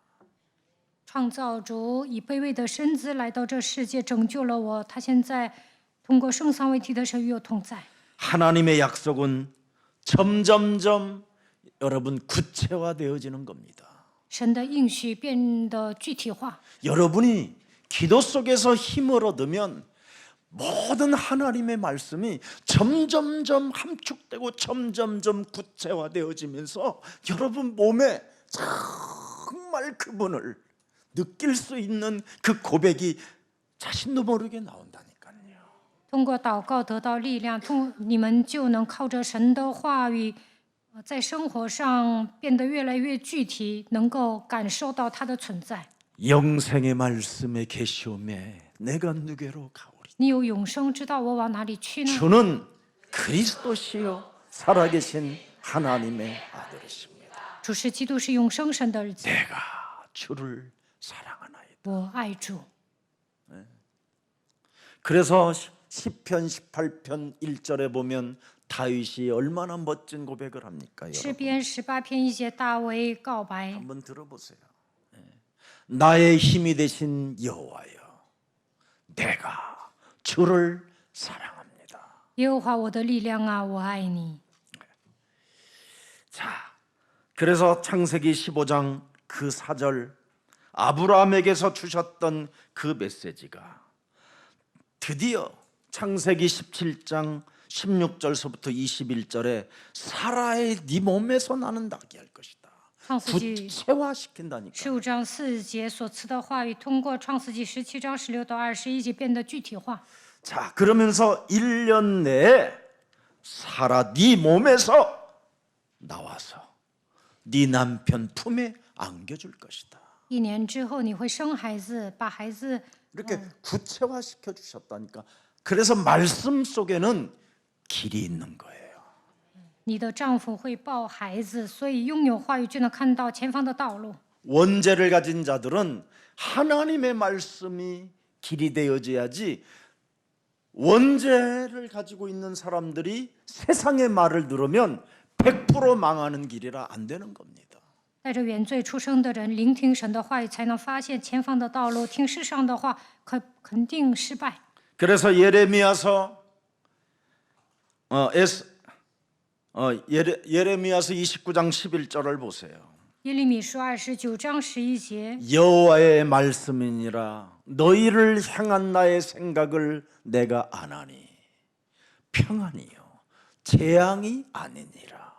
创造主以卑微的身子来到这世界，拯救了我。他现在通过圣三位一体的神与我同在。 하나님의 약속은 점점점 여러분 구체화되어지는 겁니다. 神的应许变得具体化。 여러분이 기도 속에서 힘을 얻으면 모든 하나님의 말씀이 점점점 함축되고 점점점 구체화되어지면서 여러분 몸에 정말 그분을 느낄 수 있는 그 고백이 자신도 모르게 나온다니까요. 通过祷告得到力量，你们就能靠着神的话语，在生活上变得越来越具体，能够感受到它的存在。 영생의 말씀에 계시오매 내가 누게로 가오리. 你有永生，知道我往哪里去呢？ 주는 그리스도시요 살아계신 하나님의 아들이십니다. 主是基督，是永生神的儿子。 내가 주를 사랑하나이다. 我爱主。 그래서 시편 18편 1절에 보면 다윗이 얼마나 멋진 고백을 합니까? 诗 여러분 篇18篇1节，大卫告白： 한번 들어보세요. 나의 힘이 되신 여호와여, 내가 주를 사랑합니다. 耶和华我的力量啊，我爱你。 자, 그래서 창세기 15장 그 4절 아브라함에게서 주셨던 그 메시지가 드디어 창세기 17장 16절서부터 21절에 사라의 네 몸에서 나는 나게 할 것이다. 创世纪 구체화시킨다니까. 15章4节所赐的话语，通过创世纪17章16到21节变得具体化。 자, 그러면서 1년 내에 사라 네 몸에서 나와서 네 남편 품에 안겨줄 것이다. 1年之后，你会生孩子，把孩子 이렇게 구체화시켜 주셨다니까. 그래서 말씀 속에는 길이 있는 거예요. 你的丈夫会抱孩子，所以拥有话语就能看到前方的道路。 원죄를 가진 자들은 하나님의 말씀이 길이 되어져야지 원죄를 가지고 있는 사람들이 세상의 말을 들으면 100% 망하는 길이라 안 되는 겁니다. 带着原罪出生的人，聆听神的话语，才能发现前方的道路。听世上的话，肯定失败。 그래서 예레미야서 예레미야서 29장 11절을 보세요. 耶利米书29章11节， 여호와의 말씀이니라 너희를 향한 나의 생각을 내가 아나니 평안이요 재앙이 아니니라.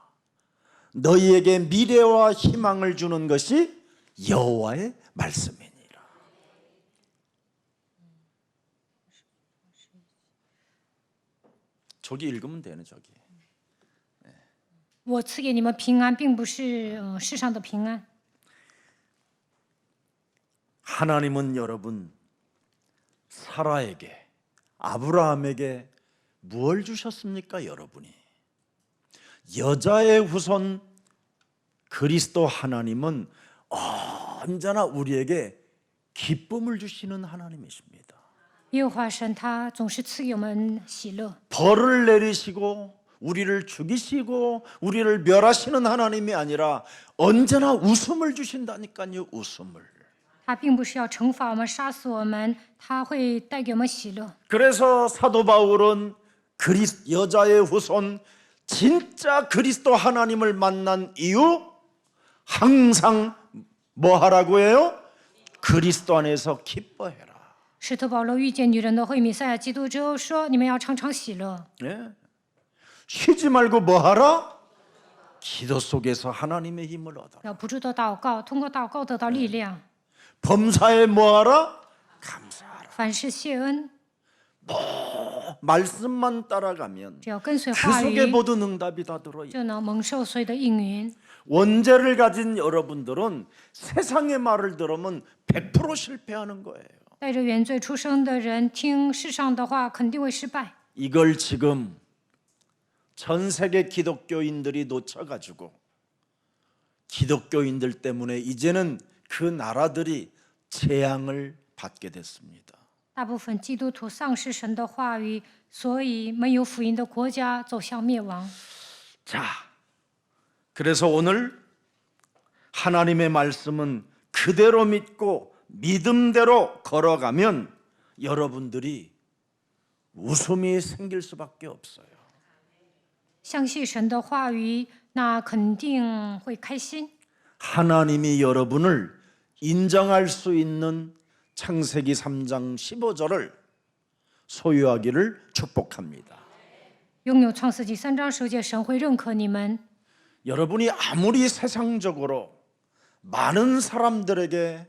너희에게 미래와 희망을 주는 것이 여호와의 말씀이니라. 저기 읽으면 되네. 저기 我赐给你们平安，并不是世上的平安。 하나님은 여러분 사라에게, 아브라함에게 무엇을 주셨습니까? 여러분이 여자의 후손 그리스도 하나님은 언제나 우리에게 기쁨을 주시는 하나님이십니다. 耶和华神他总是赐给我们喜乐， 벌을 내리시고 우리를 죽이시고 우리를 멸하시는 하나님이 아니라 언제나 웃음을 주신다니까요. 웃음을. 他并不是要惩罚我们、杀死我们，他会带给我们喜乐。 그래서 사도 바울은 여자의 후손 진짜 그리스도 하나님을 만난 이후 항상 뭐 하라고 해요? 그리스도 안에서 기뻐해라. 使徒保罗遇见女人的会弥赛亚基督之后说：“你们要常常喜乐， 예. 쉬지 말고 뭐 하라? 기도 속에서 하나님의 힘을 얻어라. 要不住的祷告，通过祷告得到力量。 범사에 뭐 하라? 감사하라. 凡事谢恩， 말씀만 따라가면 只要跟随 그 话 속에 语， 모든 응답이 다 들어있어요. 就能蒙受所有的应允。 원죄를 가진 여러분들은 세상의 말을 들으면 100% 실패하는 거예요. 带着原罪出生的人听世上的话，肯定会失败。 이걸 지금 전 세계 기독교인들이 놓쳐가지고 기독교인들 때문에 이제는 그 나라들이 재앙을 받게 됐습니다. 大部分基督徒丧失神的话语，所以没有福音的国家走向灭亡。 자, 그래서 오늘 하나님의 말씀은 그대로 믿고 믿음대로 걸어가면 여러분들이 웃음이 생길 수밖에 없어요. 相信神的话语，那肯定会开心。 하나님이 여러분을 인정할 수 있는 창세기 3장 15절을 소유하기를 축복합니다. 拥有创世纪3章10节，神会认可你们。 여러분이 아무리 세상적으로 많은 사람들에게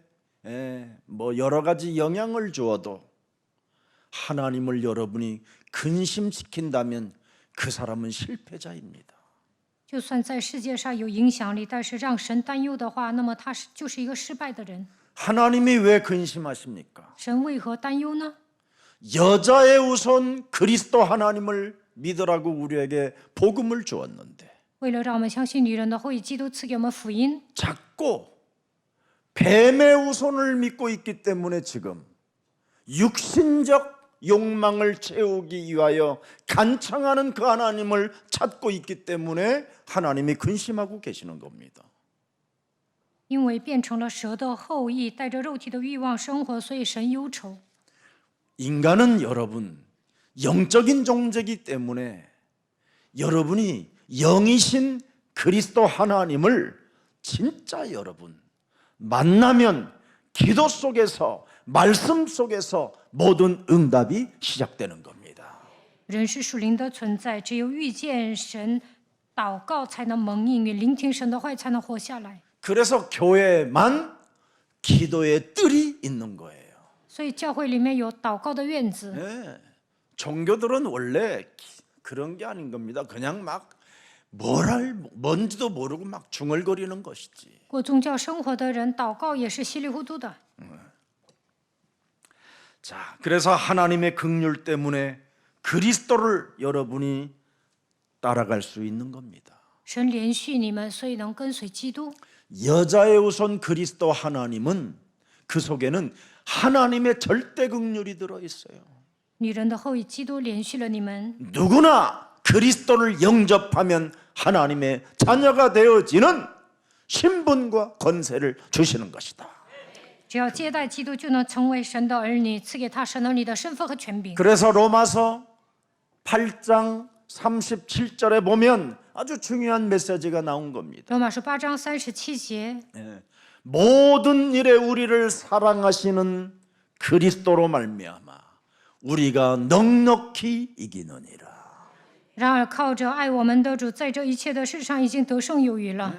뭐 여러 가지 영향을 주어도 하나님을 여러분이 근심시킨다면 그 사람은 실패자입니다. 就算在世界上有影响力，但是让神担忧的话，那么他就是一个失败的人。 하나님이 왜 근심하십니까? 神为何担忧呢？ 여자의 우선 그리스도 하나님을 믿으라고 우리에게 복음을 주었는데 为了让我们相信女人的后裔基督赐给我们福音， 자꾸 뱀의 우선을 믿고 있기 때문에 지금 육신적 욕망을 채우기 위하여 간청하는 그 하나님을 찾고 있기 때문에 하나님이 근심하고 계시는 겁니다. 因为变成了蛇的后裔，带着肉体的欲望生活，所以神忧愁。 인간은 여러분 영적인 존재이기 때문에 여러분이 영이신 그리스도 하나님을 진짜 여러분 만나면 기도 속에서 말씀 속에서 모든 응답이 시작되는 겁니다. 人是属灵的存在，只有遇见神，祷告才能蒙应允，聆听神的话语才能活下来。 그래서 교회만 기도의 뜰이 있는 거예요. 所以教会里面有祷告的院子， 네. 종교들은 원래 그런 게 아닌 겁니다. 그냥 막 뭔지도 모르고 막 중얼거리는 것이지. 过宗教生活的人祷告也是稀里糊涂的。 자, 그래서 하나님의 긍휼 때문에 그리스도를 여러분이 따라갈 수 있는 겁니다. 神连续你们，所以能跟随基督。 여자의 우선 그리스도 하나님은 그 속에는 하나님의 절대 긍휼이 들어 있어요. 女人的后裔基督连续了你们， 누구나 그리스도를 영접하면 하나님의 자녀가 되어지는 신분과 권세를 주시는 것이다. 只要接待基督，就能成为神的儿女，赐给他神儿女的身份和权柄。 그래서 로마서 8장 37절에 보면 아주 중요한 메시지가 나온 겁니다. 罗马书8章37节， 모든 일에 우리를 사랑하시는 그리스도로 말미암아 우리가 넉넉히 이기느니라. 然而靠着爱我们的主，在这一切的事上已经得胜有余了。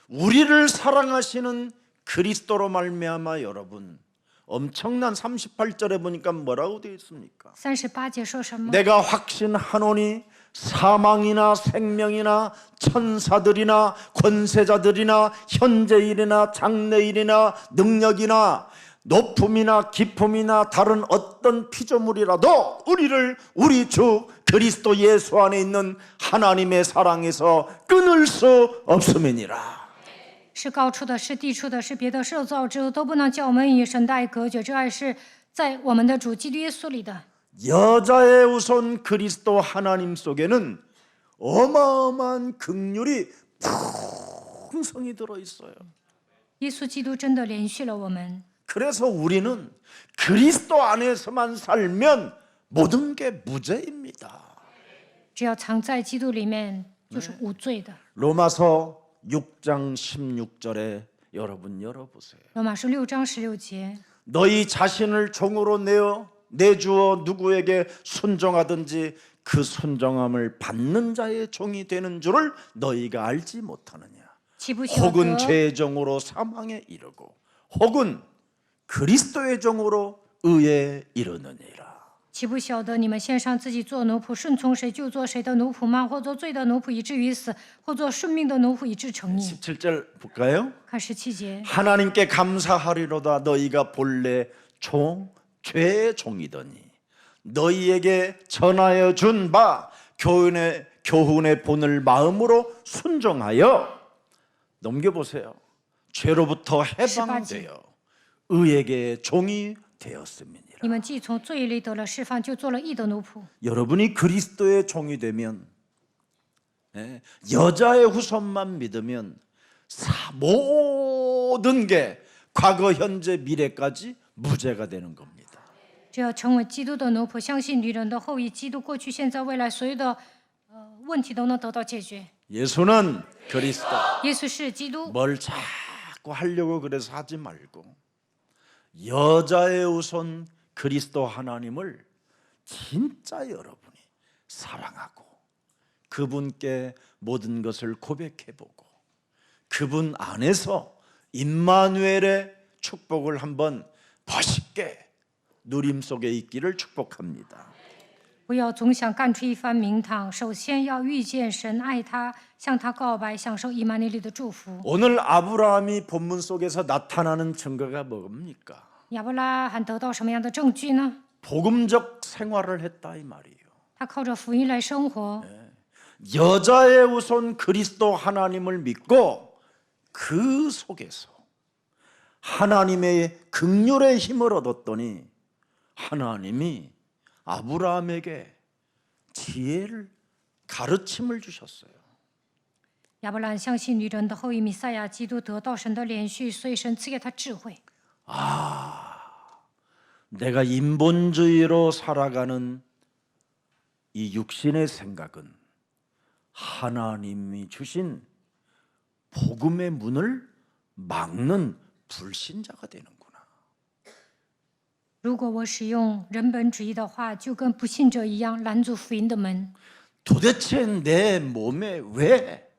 우리를 사랑하시는 그리스도로 말미암아 여러분 엄청난 38절에 보니까 뭐라고 되어 있습니까? 38节说什么？ 내가 확신하노니 사망이나 생명이나 천사들이나 권세자들이나 현재일이나 장래일이나 능력이나 높음이나 깊음이나 다른 어떤 피조물이라도 우리를 우리 주 그리스도 예수 안에 있는 하나님의 사랑에서 끊을 수 없음이니라. 是高处的，是低处的，是别的受造之物，都不能叫我们与神的爱隔绝。这爱是在我们的主基督耶稣里的。 여자의 우선 그리스도 하나님 속에는 어마어마한 긍휼이 풍성히 들어있어요. 耶稣基督真的连续了我们， 그래서 우리는 그리스도 안에서만 살면 모든 게 무죄입니다. 只要藏在基督里面，就是无罪的。 로마서 6장 16절에 여러분 열어보세요. 罗马书6章16节， 너희 자신을 종으로 내주어 누구에게 순종하든지 그 순종함을 받는 자의 종이 되는 줄을 너희가 알지 못하느냐. 岂不晓 혹은 得？ 죄의 종으로 사망에 이르고 혹은 그리스도의 종으로 의에 이르느니라. 岂不晓得你们献上自己做奴仆，顺从谁就做谁的奴仆吗？或做罪的奴仆以至于死，或做顺命的奴仆以致成义。 17절 볼까요? 看17节， 하나님께 감사하리로다. 너희가 본래 죄의 종이더니 너희에게 전하여 준 바 교훈의 본을 마음으로 순종하여 넘겨보세요. 죄로부터 해방되어 의에게 종이 되었음이니라. 你们既从罪里得了释放，就做了义的奴仆。 여러분이 그리스도의 종이 되면 여자의 후손만 믿으면 모든 게 과거, 현재, 미래까지 무죄가 되는 겁니다. 只要成为基督的奴仆，相信女人的后裔，基督过去、现在、未来所有的问题都能得到解决。 예수는 그리스도. 耶稣是基督， 뭘 자꾸 하려고 그래서 하지 말고 여자의 우선 그리스도 하나님을 진짜 여러분이 사랑하고 그분께 모든 것을 고백해보고 그분 안에서 임마누엘의 축복을 한번 멋있게 누림 속에 있기를 축복합니다. 不要总想干出一番名堂，首先要遇见神，爱他，向他告白，享受以马内利的祝福。 오늘 아브라함이 본문 속에서 나타나는 증거가 뭡니까? 亚伯拉罕得到什么样的证据呢？ 복음적 생활을 했다 이 말이에요. 他靠着福音来生活。 여자의 우선 그리스도 하나님을 믿고 그 속에서 하나님의 긍휼의 힘을 얻었더니 하나님이 아브라함에게 지혜를 가르침을 주셨어요. 亚伯兰相信女人的后裔弥赛亚基督得到神的连续，所以神赐给他智慧。 내가 인본주의로 살아가는 이 육신의 생각은 하나님이 주신 복음의 문을 막는 불신자가 되는구나. 如果我使用人本主义的话，就跟不信者一样拦阻福音的门。 도대체 내 몸에 왜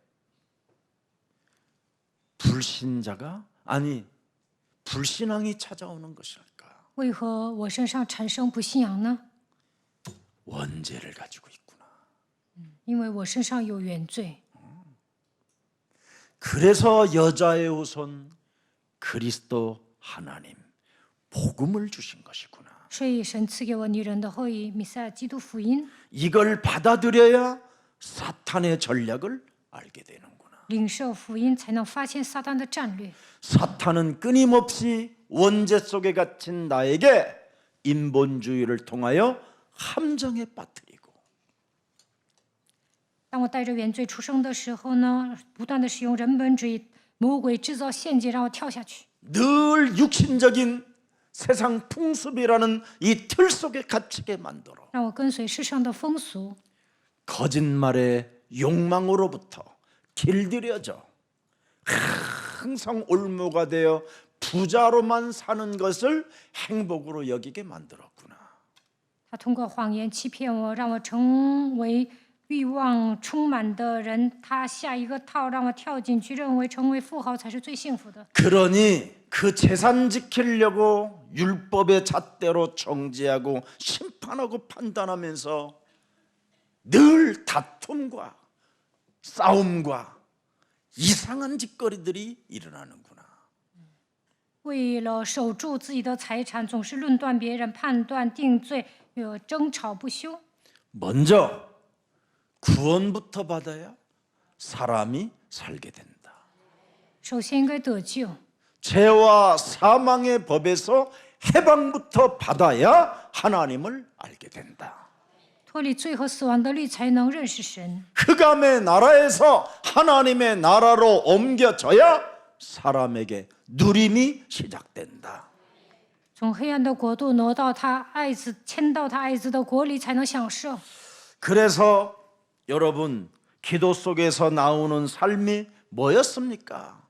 불신자가 아니 불신앙이 찾아오는 것일까? 为何我身上产生不信仰呢？ 원죄를 가지고 있구나. 因为我身上有原罪。 그래서 여자의 우선 그리스도 하나님 복음을 주신 것이구나. 所以神赐给我女人的后裔弥赛亚基督福音， 이걸 받아들여야 사탄의 전략을 알게 되는구나. 领受福音才能发现撒旦的战略。 사탄은 끊임없이 원죄 속에 갇힌 나에게 인본주의를 통하여 함정에 빠뜨리고 当我带着原罪出生的时候呢，不断的使用人本主义，魔鬼制造陷阱让我跳下去。 늘 육신적인 세상 풍습이라는 이 틀 속에 갇히게 만들어 让我跟随世上的风俗， 거짓말의 욕망으로부터 길들여져 항상 올무가 되어 부자로만 사는 것을 행복으로 여기게 만들었구나. 他通过谎言欺骗我，让我成为欲望充满的人。他下一个套让我跳进去，认为成为富豪才是最幸福的。 그러니 그 재산 지키려고 율법의 잣대로 정죄하고 심판하고 판단하면서 늘 다툼과 싸움과 이상한 짓거리들이 일어나는구나. 为了守住自己的财产，总是论断别人、判断、定罪，争吵不休。 먼저 구원부터 받아야 사람이 살게 된다. 首先应该得救， 죄와 사망의 법에서 해방부터 받아야 하나님을 알게 된다. 脱离罪和死亡的律，才能认识神。 흑암의 나라에서 하나님의 나라로 옮겨져야 사람에게 누림이 시작된다. 从黑暗的国度挪到他爱子，迁到他爱子的国里，才能享受。 그래서 여러분 기도 속에서 나오는 삶이 뭐였습니까?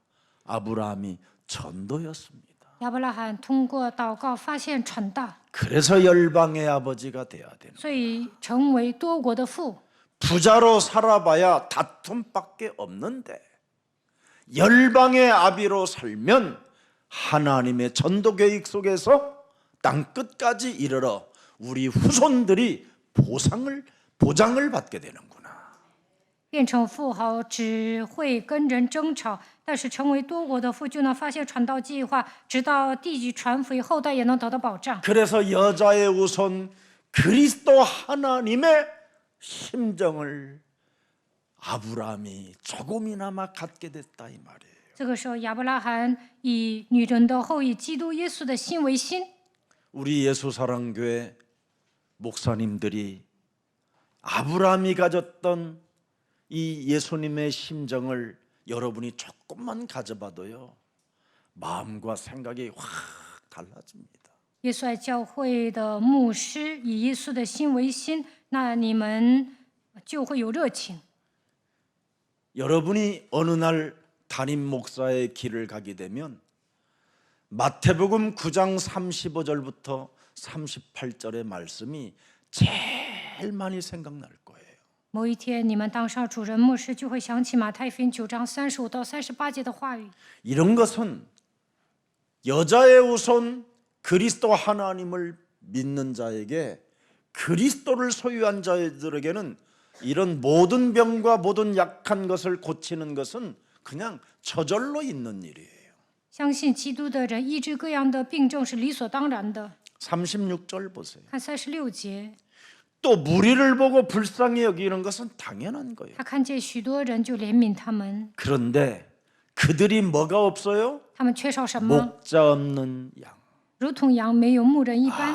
아브라함이 전도였습니다. 亚伯拉罕通过祷告发现传道， 그래서 열방의 아버지가 돼야 되는. 所以成为多国的父。 부자로 살아봐야 다툼밖에 없는데 열방의 아비로 살면 하나님의 전도 계획 속에서 땅 끝까지 이르러 우리 후손들이 보장을 받게 되는구나. 变成富豪只会跟人争吵，但是成为多国的父就能发现传道计划，直到地级传福音，后代也能得到保障。 그래서 여자의 우선 그리스도 하나님의 심정을 아브라함이 조금이나마 갖게 됐다 이 말이에요. 这个时候，亚伯拉罕以女人的后裔基督耶稣的心为心。 우리 예수사랑교회 목사님들이 아브라함이 가졌던 이 예수님의 심정을 여러분이 조금만 가져봐도요, 마음과 생각이 확 달라집니다. 耶稣爱教会的牧师以耶稣的心为心，那你们就会有热情。 여러분이 어느 날 담임 목사의 길을 가게 되면 마태복음 9장 35절부터 38절의 말씀이 제일 많이 생각날 거예요. 某一天，你们当上主任牧师，就会想起马太福音9章35到38节的话语。 이런 것은 여자의 우선 그리스도 하나님을 믿는 자에게, 그리스도를 소유한 자들에게는 이런 모든 병과 모든 약한 것을 고치는 것은 그냥 저절로 있는 일이에요. 相信基督的人，医治各样的病症是理所当然的。 36절 보세요. 看36节， 또 무리를 보고 불쌍히 여기는 것은 당연한 거예요. 他看见许多人就怜悯他们， 그런데 그들이 뭐가 없어요? 他们缺少什么？ 목자 없는 양. 如同羊没有牧人一般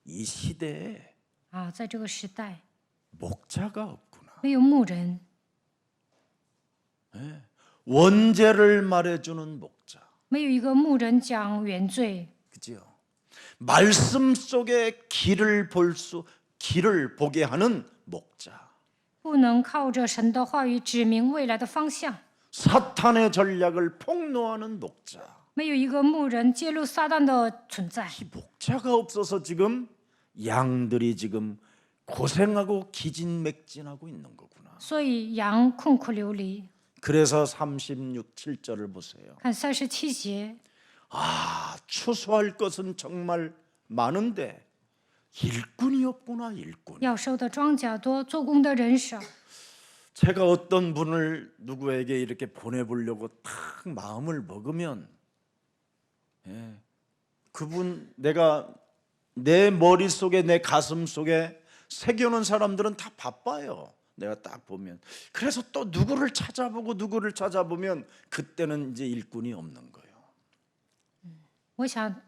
이 시대에 啊，在这个时代 목자가 없구나. 没有牧人， 원죄를 말해주는 목자. 没有一个牧人讲原罪， 그죠? 말씀 속에 길을 보게 하는 목자. 不能靠着神的话语指明未来的方向。 사탄의 전략을 폭로하는 목자. 没有一个牧人揭露撒旦的存在， 이 목자가 없어서 지금 양들이 지금 고생하고 기진맥진하고 있는 거구나. 所以羊困苦流离。 그래서 36,7절을 보세요. 看37节， 아, 추수할 것은 정말 많은데 일꾼이 없구나, 일꾼. 要收的庄稼多，做工的人少。 제가 어떤 분을 누구에게 이렇게 보내보려고 딱 마음을 먹으면, 그분 내가 내 머릿속에, 내 가슴 속에 새겨놓은 사람들은 다 바빠요. 내가 딱 보면. 그래서 또 누구를 찾아보면 그때는 이제 일꾼이 없는 거예요. 我想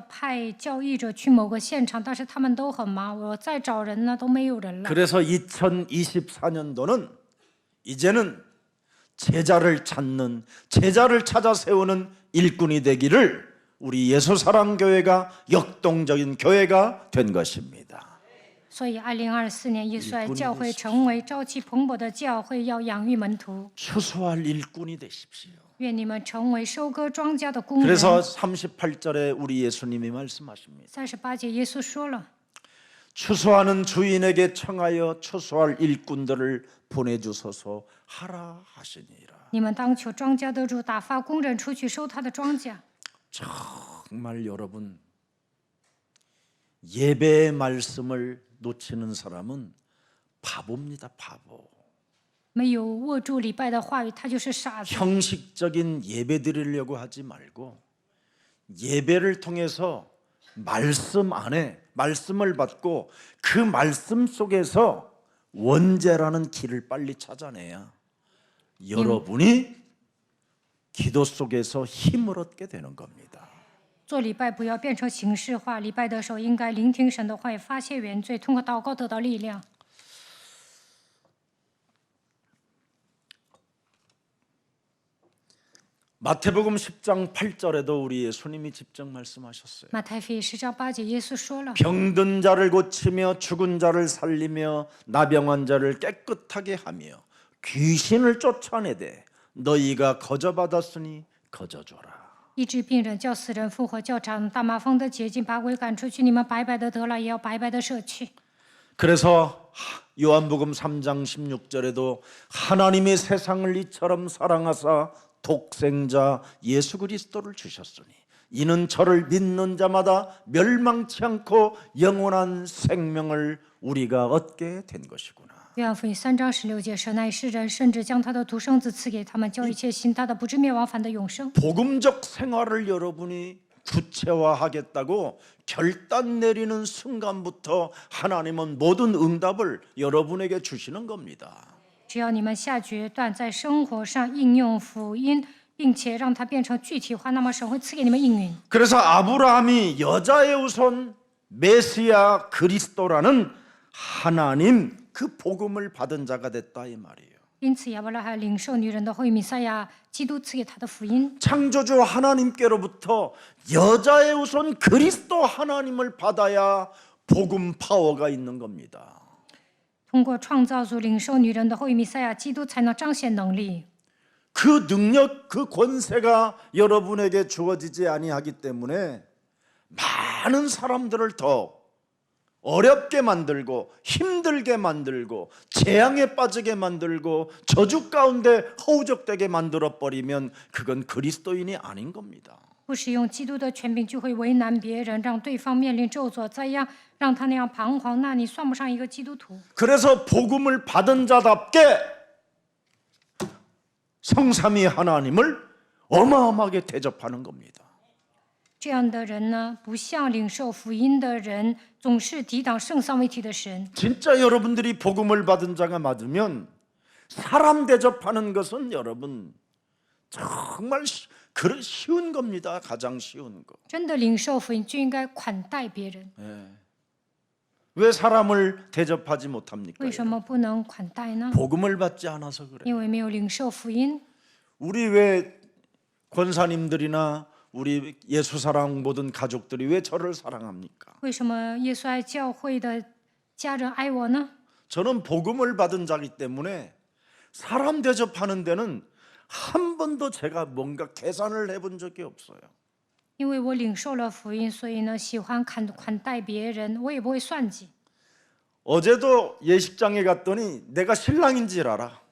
派教义者去某个现場，但是他们都很忙，我再找人呢都没有人了。 그래서 2024년도는 이제는 제자를 찾아 세우는 일꾼이 되기를 우리 예수사랑교회가 역동적인 교회가 된 것입니다. 所以2024年耶稣爱教会成为朝气蓬勃的教会，要养育门徒。 추수할 일꾼이 되십시오. 愿你们成为收割庄稼的工人。 그래서 38절에 우리 예수님이 말씀하십니다. 38节耶稣说了， 추수하는 주인에게 청하여 추수할 일꾼들을 보내주소서 하라 하시니라. 你们当求庄稼的主打发工人出去收他的庄稼。 정말 여러분, 예배의 말씀을 놓치는 사람은 바보입니다. 바보. 没有握住礼拜的话语，他就是傻子。 형식적인 예배 드리려고 하지 말고 예배를 통해서 말씀 안에 말씀을 받고 그 말씀 속에서 원죄라는 길을 빨리 찾아내야 여러분이 기도 속에서 힘을 얻게 되는 겁니다. 做礼拜不要变成形式化，礼拜的时候应该聆听神的话语，发泄原罪，通过祷告得到力量。 마태복음 10장 8절에도 우리 예수님이 직접 말씀하셨어요. 马太福音10章8节，耶稣说了： 병든 자를 고치며 죽은 자를 살리며 나병한 자를 깨끗하게 하며 귀신을 쫓아내되 너희가 거저받았으니 거저줘라. 医治病人，叫死人复活，叫长大麻风的洁净，把鬼赶出去。你们白白的得了，也要白白的舍去。 그래서 요한복음 3장 16절에도 하나님의 세상을 이처럼 사랑하사 독생자 예수 그리스도를 주셨으니 이는 저를 믿는 자마다 멸망치 않고 영원한 생명을 우리가 얻게 된 것이구나. 约翰福音3章16节，神爱世人，甚至将他的独生子赐给他们，叫一切信他的不至灭亡，反得永生。 복음적 생활을 여러분이 구체화하겠다고 결단 내리는 순간부터 하나님은 모든 응답을 여러분에게 주시는 겁니다. 只要你们下决断，在生活上应用福音，并且让它变成具体化，那么神会赐给你们应允。 그래서 아브라함이 여자의 우선 메시아 그리스도라는 하나님 그 복음을 받은 자가 됐다 이 말이에요. 因此，亚伯拉罕领受女人的后裔弥赛亚，基督赐给他的福音。 창조주 하나님께로부터 여자의 우선 그리스도 하나님을 받아야 복음 파워가 있는 겁니다. 通过创造主领受女人的后裔弥赛亚，基督才能彰显能力。 그 능력, 그 권세가 여러분에게 주어지지 아니하기 때문에 많은 사람들을 더 어렵게 만들고 힘들게 만들고 재앙에 빠지게 만들고 저주 가운데 허우적되게 만들어 버리면 그건 그리스도인이 아닌 겁니다. 不使用基督的权柄，就会为难别人，让对方面临咒诅灾殃，让他那样彷徨，那你算不上一个基督徒。 그래서 복음을 받은 자답게 성삼위 하나님을 어마어마하게 대접하는 겁니다. 这样的人呢，不像领受福音的人，总是抵挡圣三位一体的神。 진짜 여러분들이 복음을 받은 자가 맞으면 사람 대접하는 것은 여러분 정말 쉬운 겁니다. 가장 쉬운 거. 真的领受福音，就应该款待别人。 왜 사람을 대접하지 못합니까? 为什么不能款待呢？ 복음을 받지 않아서 그래. 因为没有领受福音。 우리 왜 권사님들이나 우리 예수사랑 모든 가족들이 왜 저를 사랑합니까? 为什么耶稣爱教会的家人爱我呢？ 저는 복음을 받은 자기 때문에 사람 대접하는 데는 한 번도 제가 뭔가 계산을 해본 적이 없어요. 因为我领受了福音，所以呢，喜欢款待别人，我也不会算计。 어제도 예식장에 갔더니 내가 신랑인 줄 알아.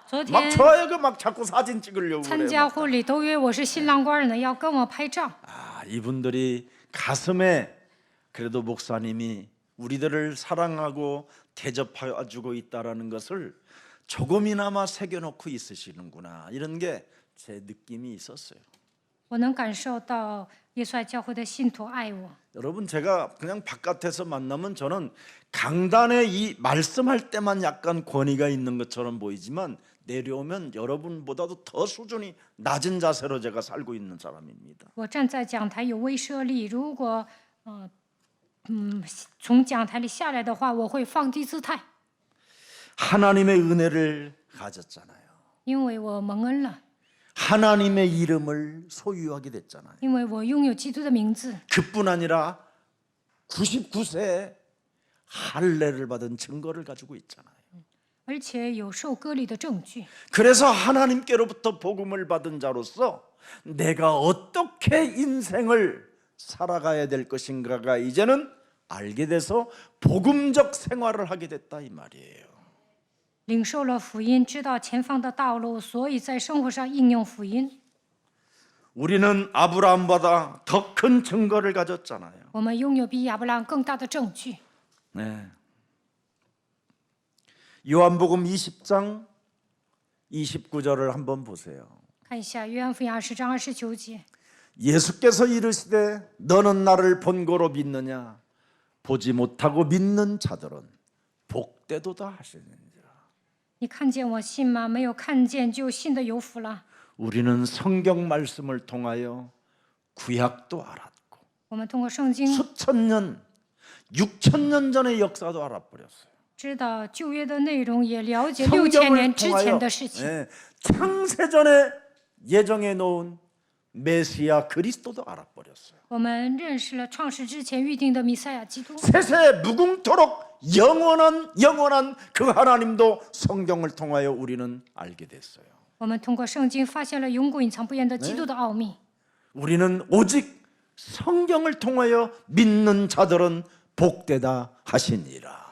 昨 막 天 좋아요. 막 자꾸 사진 찍으려고 参 그래. 加婚礼都约我是新郎官呢，要跟我拍照。 아, 이분들이 가슴에 그래도 목사님이 우리들을 사랑하고 대접해 주고 있다라는 것을 조금이나마 새겨놓고 있으시는구나. 이런 게 제 느낌이 있었어요. 我能感受到耶稣爱教会的信徒爱我。 여러분 제가 그냥 바깥에서 만나면 저는 강단에 이 말씀할 때만 약간 권위가 있는 것처럼 보이지만 내려오면 여러분보다도 더 수준이 낮은 자세로 제가 살고 있는 사람입니다. 我站在讲台有威慑力，如果从讲台里下来的话，我会放低姿态， 하나님의 은혜를 가졌잖아요. 因为我蒙恩了， 하나님의 이름을 소유하게 됐잖아요. 因为我拥有基督的名字。 그뿐 아니라 99세에 할례를 받은 증거를 가지고 있잖아요. 而且有受割礼的证据。 그래서 하나님께로부터 복음을 받은 자로서 내가 어떻게 인생을 살아가야 될 것인가가 이제는 알게 돼서 복음적 생활을 하게 됐다 이 말이에요. 领受了福音，知道前方的道路，所以在生活上应用福音。 우리는 아브라함보다 더 큰 증거를 가졌잖아요. 我们拥有比亚伯拉罕更大的证据。 네. 요한복음 20장 29절을 한번 보세요. 看一下约翰福音20章29节， 예수께서 이르시되 너는 나를 본고로 믿느냐 보지 못하고 믿는 자들은 복되도다 하시느니라. 你看见我信吗？没有看见就信的有福了。 우리는 성경 말씀을 통하여 구약도 알았고 我们通过圣经 수천 년, 6천 년 전의 역사도 알아버렸어요. 知道旧约的内容，也了解6000年之前的事情。 예, 창세전에 예정해 놓은 메시아 그리스도도 알아버렸어요. 我们认识了创世之前预定的弥赛亚基督， 세세 무궁토록 영원한 그 하나님도 성경을 통하여 우리는 알게 됐어요. 我们通过圣经发现了永古隐藏不言的基督的奥秘。 우리는 오직 성경을 통하여 믿는 자들은 복되다 하시니라.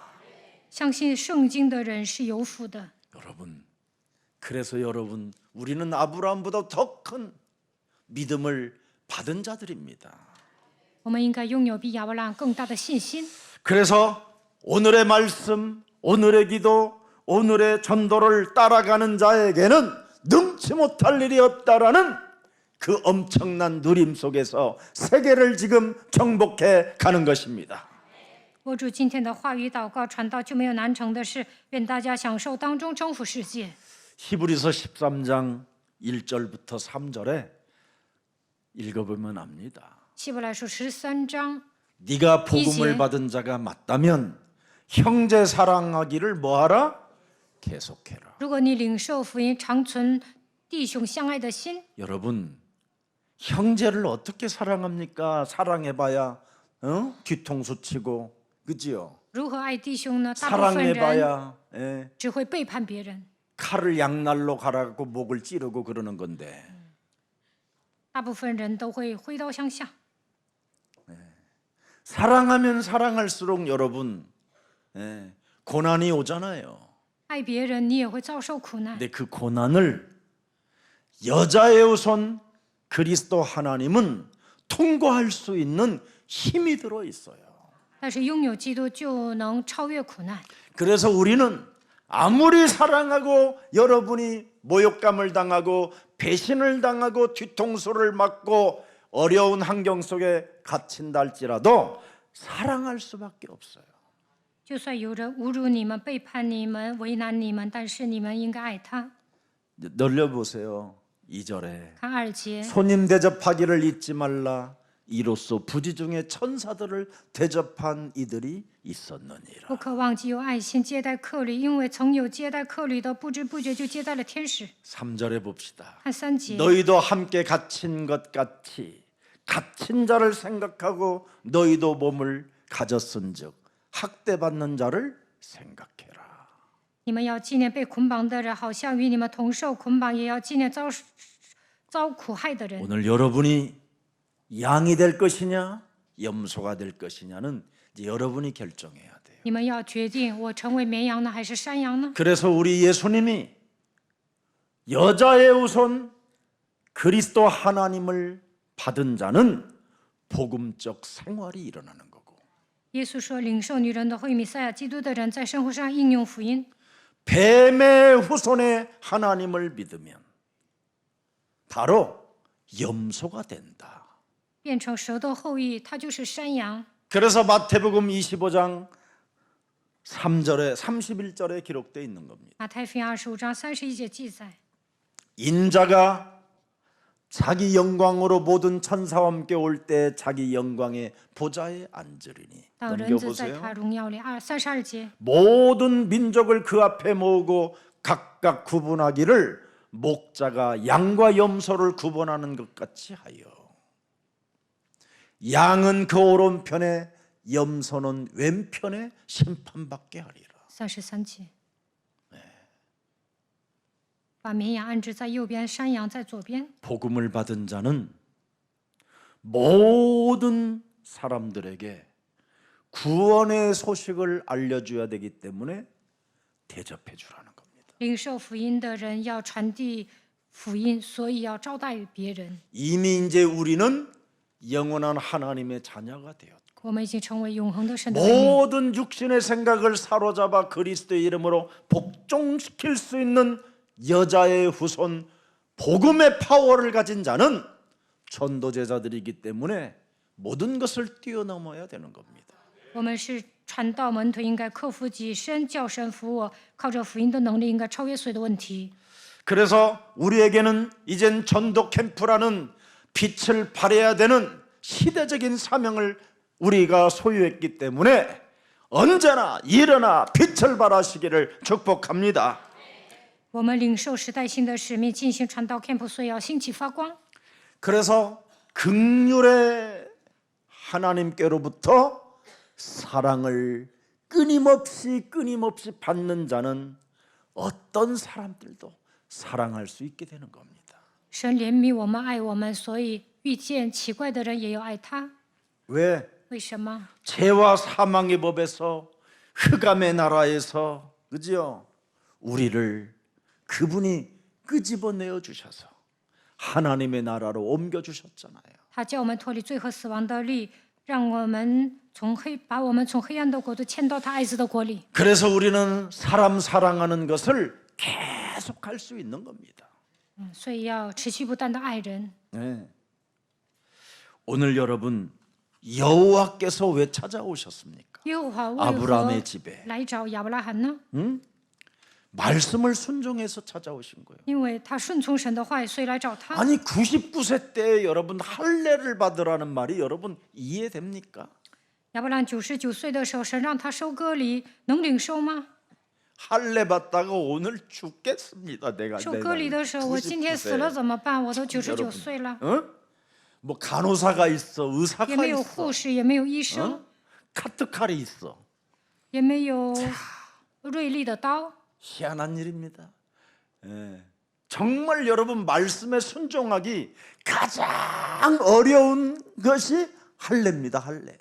相信圣经的人是有福的。 여러분, 그래서 여러분, 우리는 아브라함보다 더 큰 믿음을 받은 자들입니다. 我们应该拥有比亚伯拉罕更大的信心。 그래서 오늘의 말씀, 오늘의 기도, 오늘의 전도를 따라가는 자에게는 능치 못할 일이 없다라는 그 엄청난 누림 속에서 세계를 지금 정복해 가는 것입니다. 握住今天的话语祷告传道，就没有难成的事。愿大家享受当中征服世界。 히브리서 13장 1절부터 3절에 읽어보면 압니다. 希伯来书13章， 네가 복음을 이제. 받은 자가 맞다면 형제 사랑하기를 뭐하라? 계속해라. 如果你领受福音，长存弟兄相爱的心。 여러분, 형제를 어떻게 사랑합니까? 사랑해봐야 뒤통수 치고, 그지요? 如何爱弟兄呢？大部分人 사랑해봐야 예, 只会背叛别人， 칼을 양날로 갈아갖고 목을 찌르고 그러는 건데 大部分人都会挥刀相向。 사랑하면 사랑할수록 여러분 고난이 오잖아요. 爱别人，你也会遭受苦难。 근데 그 고난을 여자의 우선 그리스도 하나님은 통과할 수 있는 힘이 들어 있어요. 但是拥有基督就能超越苦难。 그래서 우리는 아무리 사랑하고 여러분이 모욕감을 당하고 배신을 당하고 뒤통수를 맞고 어려운 환경 속에 갇힌다 할지라도 사랑할 수밖에 없어요. 就算有人侮辱你们、背叛你们、为难你们，但是你们应该爱他。 늘려보세요. 2절에 看2节， 손님 대접하기를 잊지 말라. 이로써 부지 중에 천사들을 대접한 이들이 있었느니라. 不可忘记有爱心接待客旅，因为曾有接待客旅的，不知不觉就接待了天使。 3절에 봅시다. 看3节， 너희도 함께 갇힌 것 같이 갇힌 자를 생각하고 너희도 몸을 가졌은즉 학대받는 자를 생각해라. 你们要纪念被捆绑的人，好像与你们同受捆绑；也要纪念遭苦害的人。 오늘 여러분이 양이 될 것이냐 염소가 될 것이냐는 이제 여러분이 결정해야 돼요. 你们要决定，我成为绵羊呢，还是山羊呢？ 그래서 우리 예수님이 여자의 우선 그리스도 하나님을 받은 자는 복음적 생활이 일어나는 거고 耶稣说，领受女人的会弥赛亚基督的人，在生活上应用福音。 뱀의 후손의 하나님을 믿으면 바로 염소가 된다. 变成蛇的后裔，他就是山羊。 그래서 마태복음 25장 3절에 31절에 기록되어 있는 겁니다. 马太福音25章31节记载， 인자가 자기 영광으로 모든 천사와 함께 올 때 자기 영광의 보좌에 앉으리니. 当人子在 넘겨보세요. 他荣耀里。32节， 모든 민족을 그 앞에 모으고 각각 구분하기를 목자가 양과 염소를 구분하는 것 같이 하여 양은 그 오른편에 염소는 왼편에 심판받게 하리라. 33节，把绵羊安置在右边，山羊在左边。 복음을 받은 자는 모든 사람들에게 구원의 소식을 알려줘야 되기 때문에 대접해 주라는 겁니다. 领受福音的人要传递福音，所以要招待别人。 이미 이제 우리는 영원한 하나님의 자녀가 되었고 我们已经成为永恒的神的儿女。 모든 육신의 생각을 사로잡아 그리스도의 이름으로 복종시킬 수 있는 여자의 후손 복음의 파워를 가진 자는 전도제자들이기 때문에 모든 것을 뛰어넘어야 되는 겁니다. 我们是传道门徒，应该克服己身，叫神服我，靠着福音的能力，应该超越所有的问题。 그래서 우리에게는 이젠 전도 캠프라는 빛을 발해야 되는 시대적인 사명을 우리가 소유했기 때문에 언제나 일어나 빛을 발하시기를 축복합니다. 我们领受时代性的使命，进行传道 camp， 所以要兴起发光。 그래서 긍휼의 하나님께로부터 사랑을 끊임없이 받는 자는 어떤 사람들도 사랑할 수 있게 되는 겁니다. 神怜悯我们，爱我们，所以遇见奇怪的人也要爱他。 왜? 为什么？ 죄와 사망의 법에서 흑암의 나라에서 그죠? 우리를 그분이 끄집어내어 주셔서 하나님의 나라로 옮겨 주셨잖아요. 他叫我们脱离罪和死亡的力，让我们把我们从黑暗的国度迁到他爱子的国里。 그래서 우리는 사람 사랑하는 것을 계속할 수 있는 겁니다. 所以要持续不断的爱人。 네. 오늘 여러분 여호와께서 왜 찾아오셨습니까? 耶和华为 아브라함의 何 집에 来找亚伯拉罕呢？ 말씀을 순종해서 찾아오신 거예요. 因为他顺从神的话语，所以来找他。 아니 99세 때 여러분 할례를 받으라는 말이 여러분 이해됩니까? 亚伯拉罕99岁的时候，神让他收割礼，能领受吗？ 할례 받다가 오늘 죽겠습니다. 내가 收割礼的时候，我今天死了 99세. 怎么办？我都99岁了， 어? 뭐 간호사가 있어, 의사가 也没有 있어, 护士，也没有医生， 카트칼이 있어. 也没有锐利的刀。 희한한 일입니다. 예. 정말 여러분 말씀에 순종하기 가장 어려운 것이 할례입니다. 할례.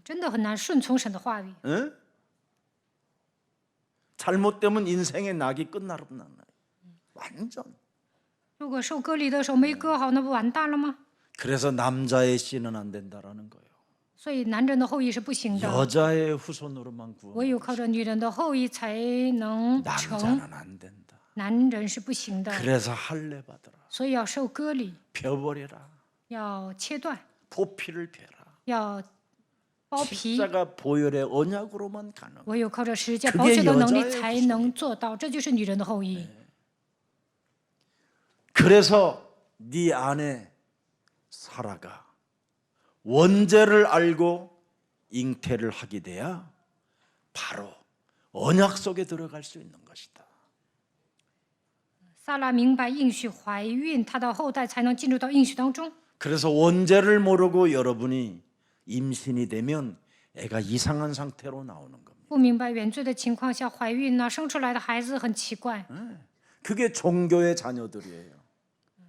真的很难顺从神的话语。 예? 잘못되면 인생의 낙이 끝나는 거예요. 완전. 如果受割礼的时候没割好，那不完蛋了吗？ 그래서 남자의 씨는 안 된다라는 거예요. 所以男人的后裔是不行的， 여자의 후손으로만 구원. 唯有靠着女人的后裔才能成。 남자는 안 된다. 男人是不行的， 그래서 할례 받으라. 所以要受割礼， 펴버려라. 要切断， 포피를 베라. 要剥皮。 십자가 보혈의 언약으로만 가능. 唯有靠着十字架 그게 保血的能力 여자의 才能做到，这就是女人的后裔。 그래서 네 안에 사라가 원죄를 알고 잉태를 하게 돼야 바로 언약 속에 들어갈 수 있는 것이다. 撒拉明白应许怀孕，她的后代才能进入到应许当中。 그래서 원죄를 모르고 여러분이 임신이 되면 애가 이상한 상태로 나오는 겁니다. 不明白原罪的情况下怀孕呢，生出来的孩子很奇怪， 그게 종교의 자녀들이에요.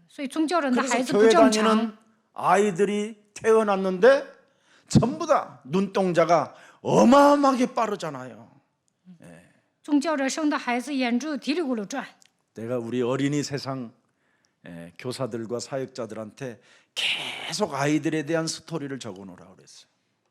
所以宗教人的孩 그래서 子不 교회 正 다니는 常。 아이들이 태어났는데 전부 다 눈동자가 어마어마하게 빠르잖아요. 宗教人生的孩子眼珠嘀里咕噜转。 내가 우리 어린이 세상 교사들과 사역자들한테 계속 아이들에 대한 스토리를 적어놓으라고 그랬어요.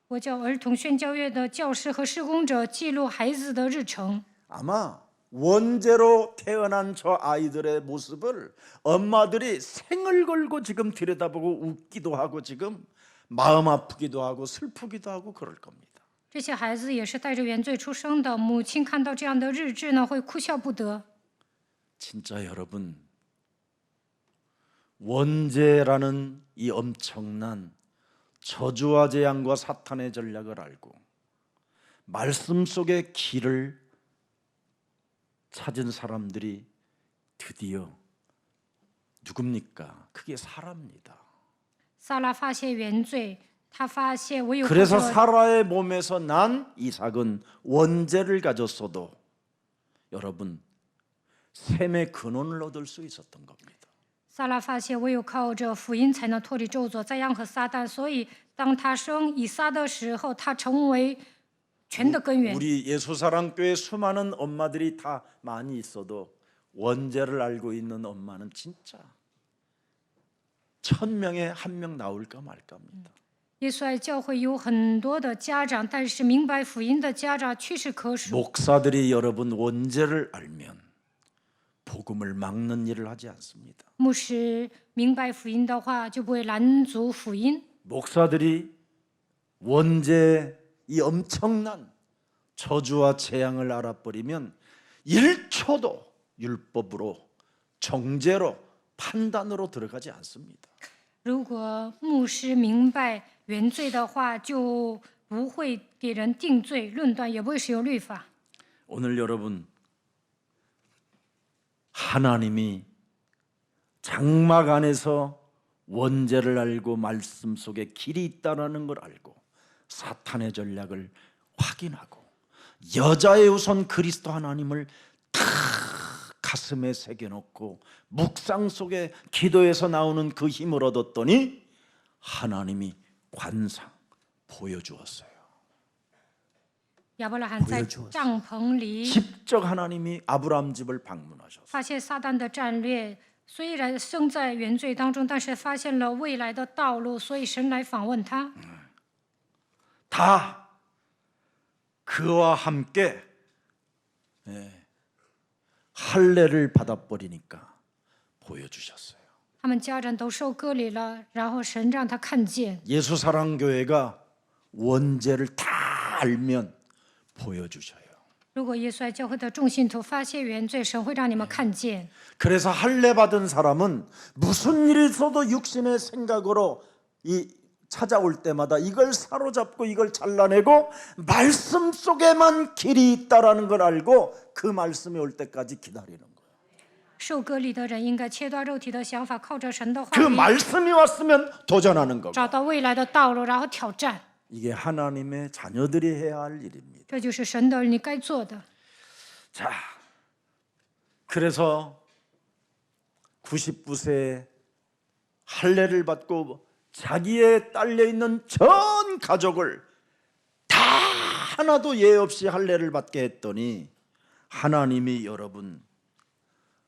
我叫儿童宣教院的教师和施工者记录孩子的日程。 아마 원죄로 태어난 저 아이들의 모습을 엄마들이 생을 걸고 지금 들여다보고 웃기도 하고 지금 마음 아프기도 하고 슬프기도 하고 그럴 겁니다. 这些孩子也是带着原罪出生的，母亲看到这样的日志呢，会哭笑不得。 진짜 여러분 원죄라는 이 엄청난 저주와 재앙과 사탄의 전략을 알고 말씀 속의 길을 찾은 사람들이 드디어 누굽니까? 그게 사라입니다. 撒拉发现原罪，他发现唯有靠 그래서 着 사라의 몸에서 난 이삭은 원죄를 가졌어도 여러분 샘의 근원을 얻을 수 있었던 겁니다. 撒拉发现唯有靠着福音才能脱离咒诅、灾殃和撒旦，所以当他生以撒的时候，他成为全的根源。 우리 예수사랑교회 수많은 엄마들이 다 많이 있어도 원죄를 알고 있는 엄마는 진짜 1000명에 1명 나올까 말까입니다. 耶稣爱教会有很多的家长，但是明白福音的家长屈指可数。 목사들이 여러분 원죄를 알면 복음을 막는 일을 하지 않습니다. 牧师明白福音的话，就不会拦阻福音。 목사들이 원죄의 이 엄청난 저주와 재앙을 알아버리면 1초도 율법으로 정죄로 판단으로 들어가지 않습니다. 如果牧师明白原罪的话，就不会给人定罪论断，也不会使用律法。 오늘 여러분 하나님이 장막 안에서 원죄를 알고 말씀 속에 길이 있다는 걸 알고 사탄의 전략을 확인하고 여자의 우선 그리스도 하나님을 다 가슴에 새겨놓고 묵상 속에 기도에서 나오는 그 힘을 얻었더니 하나님이 관상 보여주었어요. 亚伯拉罕在帐篷里 직접 하나님이 아브라함 집을 방문하셨어요. 发现撒旦的战略，虽然生在原罪当中，但是发现了未来的道路，所以神来访问他。 다 그와 함께 할례를 받아버리니까 보여주셨어요. 他们家人都受割礼了，然后神让他看见。 예수사랑교회가 원죄를 다 알면 보여주셔요. 如果耶稣爱教会的众信徒发现原罪，神会让你们看见。 그래서 할례 받은 사람은 무슨 일이 있어도 육신의 생각으로 이 찾아올 때마다 이걸 사로잡고 이걸 잘라내고 말씀 속에만 길이 있다라는 걸 알고 그 말씀이 올 때까지 기다리는 거예요. 受割礼的人应该切断肉体的想法，靠着神的话 그 语 말씀이 왔으면 도전하는 거고 找到未来的道路，然后挑战。 이게 하나님의 자녀들이 해야 할 일입니다. 这就是神的儿女该做的。 자, 그래서 99세에 할례를 받고 자기의 딸려 있는 전 가족을 다 하나도 예 없이 할례를 받게 했더니 하나님이 여러분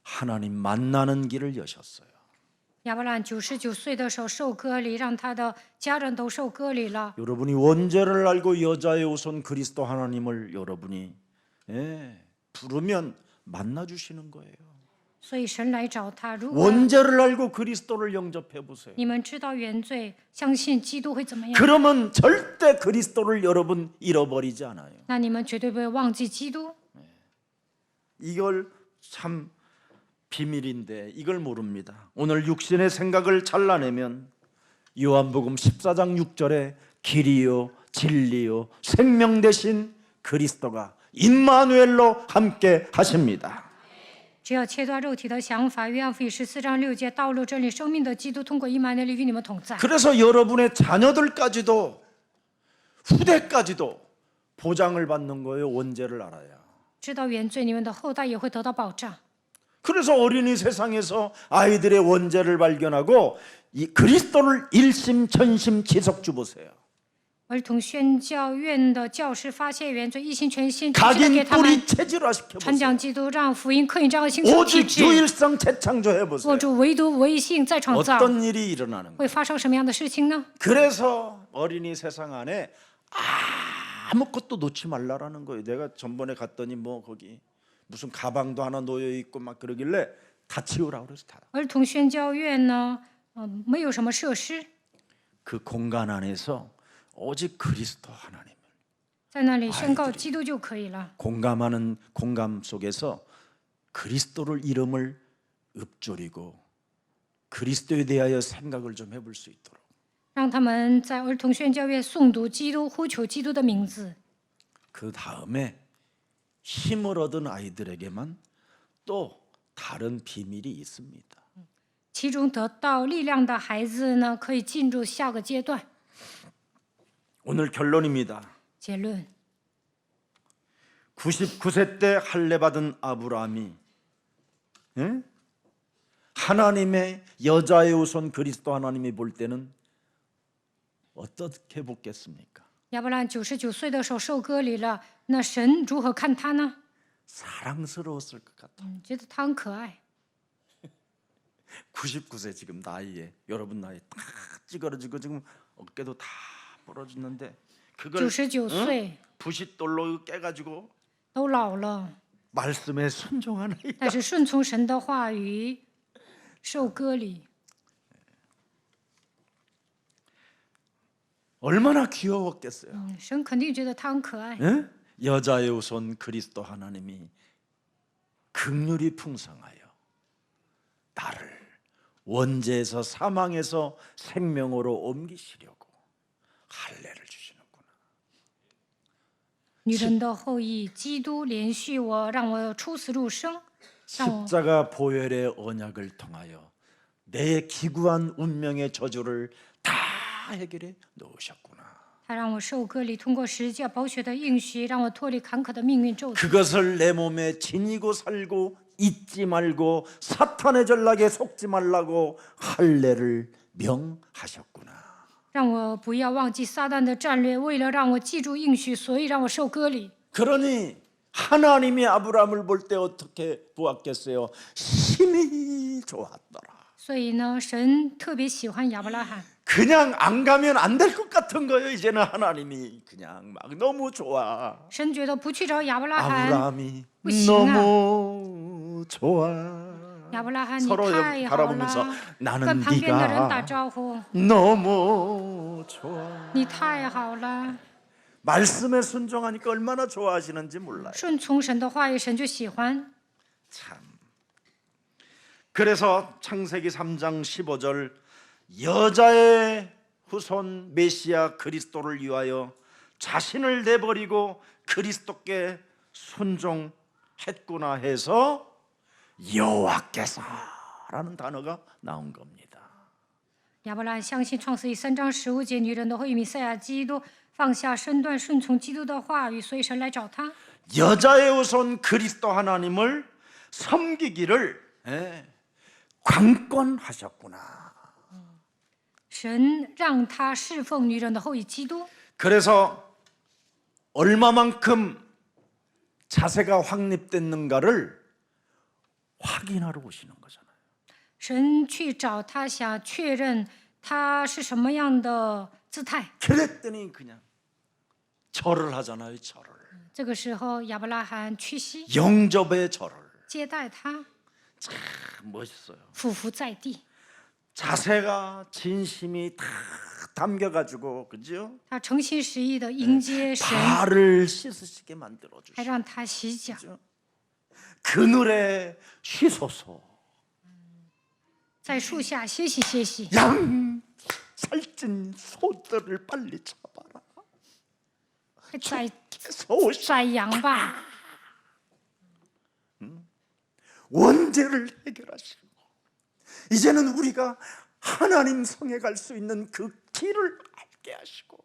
하나님 만나는 길을 여셨어요. 亚伯拉罕99岁的时候受割礼，让他的家人都受割礼了。 여러분이 원죄를 알고 여자의 우선 그리스도 하나님을 여러분이 부르면 만나 주시는 거예요. 所以神来找他。如果 원죄를 알고 그리스도를 영접해 보세요. 你们知道原罪，相信基督会怎么样？ 그러면 절대 그리스도를 여러분 잃어버리지 않아요. 那你们绝对不会忘记基督。 이걸 참 비밀인데 이걸 모릅니다. 오늘 육신의 생각을 잘라내면 요한복음 14장 6절에 길이요 진리요 생명 되신 그리스도가 임마누엘로 함께 하십니다. 只要切断肉体的想法，约翰福音14章6节，道路、真理、生命的基督通过以马内利与你们同在。 그래서 여러분의 자녀들까지도 후대까지도 보장을 받는 거예요. 원죄를 알아야. 知道原罪，你们的后代也会得到保障。 그래서 어린이 세상에서 아이들의 원죄를 발견하고 이 그리스도를 일심전심 지속주 보세요. 儿童宣教院的教师发现原罪，一心全心地给 각인 他们 뿌리 체질화 传 시켜보세요. 讲基督，让福音刻印这样形成体 오직 制。 유일성 재창조해보세요. 握住唯独唯性再创造， 어떤 일이 일어나는 거예요. 会发生什么样的事情呢？ 그래서 어린이 세상 안에 아무것도 놓지 말라라는 거예요. 내가 전번에 갔더니 뭐 거기 무슨 가방도 하나 놓여 있고 막 그러길래 다 치우라 그래서 다. 儿童宣教院呢，没有什么设施， 그 공간 안에서 오직 그리스도 하나님을 在那里宣告基督就可以了。 공감하는 공감 속에서 그리스도를 이름을 읊조리고 그리스도에 대하여 생각을 좀 해볼 수 있도록. 让他们在儿童宣教院诵读基督，呼求基督的名字。 그 다음에 힘을 얻은 아이들에게만 또 다른 비밀이 있습니다. 其中得到力量的孩子呢，可以进入下个阶段。 오늘 결론입니다. 结论： 99세 때 할례 받은 아브라함이 하나님의 여자의 우선 그리스도 하나님이 볼 때는 어떻게 보겠습니까? 亚伯拉罕99岁的时候受割礼了，那神如何看他呢？ 사랑스러웠을 것 같아. 觉得他很可爱。 99세 지금 나이에 여러분 나이 딱 찌그러지고 지금 어깨도 다 부러졌는데 그걸 99岁 부싯돌로 깨가지고 都老了， 말씀에 순종하는 但是顺从神的话语，受割礼， 얼마나 귀여웠겠어요. 神肯定觉得他很可爱。 예? 여자의 우선 그리스도 하나님이 긍휼이 풍성하여 나를 원죄에서 사망에서 생명으로 옮기시려고 할례를 주시는구나. 女人的后裔，基督连续我，让我出死入生，让我 십자가 보혈의 언약을 통하여 내 기구한 운명의 저주를 다 해결해 놓으셨구나. 他让我受割礼，通过十字架宝血的应许，让我脱离坎坷的命运咒诅。 그것을 내 몸에 지니고 살고 잊지 말고 사탄의 전략에 속지 말라고 할례를 명하셨구나. 让我不要忘记撒旦的战略，为了让我记住应许，所以让我受割礼。 그러니 하나님이 아브라함을 볼 때 어떻게 보았겠어요? 힘이 좋았더라. 所以呢，神特别喜欢亚伯拉罕。 그냥 안 가면 안 될 것 같은 거예요. 이제는 하나님이 그냥 막 너무 좋아. 神觉得不去找亚伯拉罕， 아브라함이 不行啊。 너무 좋아. 亚伯拉罕，你 서로 太好 바라보면서 了， 나는 跟旁边的人打 네가 招呼， 너무 좋아. 你太好了。 말씀에 순종하니까 얼마나 좋아하시는지 몰라요. 顺从神的话语，神就喜欢。 참. 그래서 창세기 3장 15절 여자의 후손 메시아 그리스도를 위하여 자신을 내버리고 그리스도께 순종했구나 해서 여호와께서라는 단어가 나온 겁니다. 亚伯拉罕相信创世记3章15节，女人的后裔弥赛亚基督放下身段，顺从基督的话语，所以神来找他。 여자의 후손 그리스도 하나님을 섬기기를 관건하셨구나. 神让他侍奉女人的后裔基督， 그래서 얼마만큼 자세가 확립됐는가를 확인하러 오시는 거잖아요. 神去找他，想确认他是什么样的姿态。 그랬더니 그냥 절을 하잖아요. 절을. 这个时候，亚伯拉罕屈膝 영접의 절을. 接待他， 참 멋있어요. 俯伏在地。 자세가 진심이 다 담겨가지고 그죠? 他诚心实意的迎接神， 발을 씻으시게 만들어 还 주시죠. 让他洗脚。 그늘에 쉬소서. 在树下歇息歇息。 양 살찐 소들을 빨리 잡아라. 宰 소 宰羊吧， 원죄를 해결하시고 이제는 우리가 하나님 성에 갈 수 있는 그 길을 알게 하시고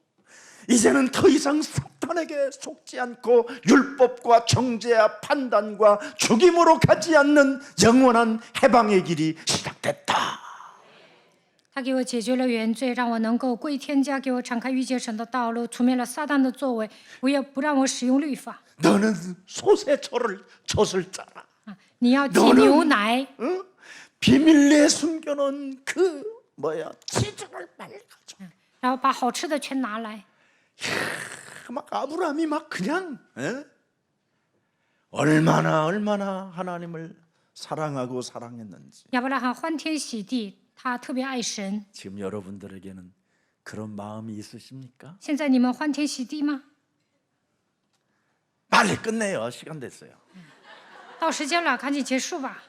이제는 더 이상 사탄에게 속지 않고 율법과 정죄와 판단과 죽임으로 가지 않는 영원한 해방의 길이 시작됐다. 他给我解决了原罪，让我能够归天家，给我敞开遇见神的道路，除灭了撒旦的作为，我也不让我使用律法。 너는 솥에 젖을 짜라. 你要挤牛奶， 응? 비밀리에 숨겨놓은 치즈를 빨리 가져. 然后把好吃的全拿来。 막 아브라함이 막 그냥 얼마나 하나님을 사랑하고 사랑했는지. 亚伯拉罕欢天喜地，他特别爱神。 지금 여러분들에게는 그런 마음이 있으십니까? 现在你们欢天喜地吗？ 빨리 끝내요. 시간 됐어요. 到时间了，赶紧结束吧。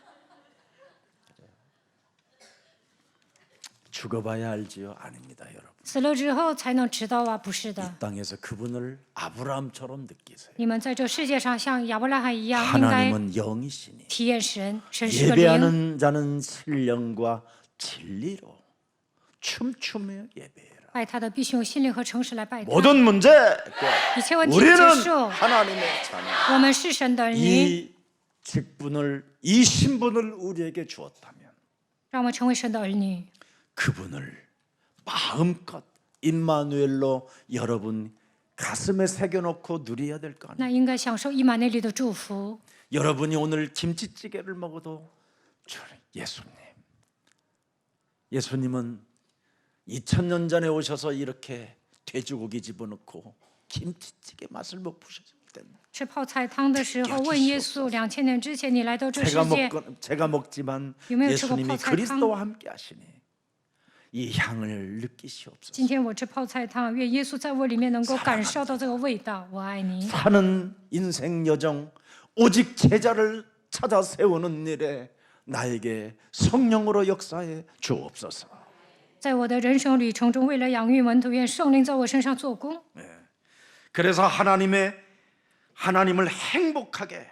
죽어봐야 알지요? 아닙니다, 여러분. 死了之后才能知道啊，不是的。 이 땅에서 그분을 아브라함처럼 느끼세요. 你们在这世界上像亚伯拉罕一样，应该 하나님은 영이시니 体验神，神是个灵。 예배하는 자는 신령과 진리로 춤추며 예배해라. 拜他的必须用心灵和诚实来拜他。 모든 문제 一切问题 우리는 结束， 하나님의 자녀. 我们是神的儿女， 이 직분을 이 신분을 우리에게 주었다면 让我们成为神的儿女。 그분을 마음껏 임마누엘로 여러분 가슴에 새겨놓고 누려야 될 거 아니에요. 那应该享受以马内利的祝福。 여러분이 오늘 김치찌개를 먹어도 예수님은 2000년 전에 오셔서 이렇게 돼지고기 집어넣고 김치찌개 맛을 못 보셨을 때는 吃泡菜汤的时候，问耶稣：2000年之前你来到这世界， 제가 먹지만有没有吃过 예수님이 泡菜汤？ 그리스도와 함께 하시니 이 향을 느끼시옵소서. 今天我吃泡菜汤，愿耶稣在我里面能够感受到这个味道。我爱你。 사는 인생 여정 오직 제자를 찾아 세우는 일에 나에게 성령으로 역사해 주옵소서. 在我的人生旅程中，为了养育门徒，愿圣灵在我身上做工。 그래서 하나님을 행복하게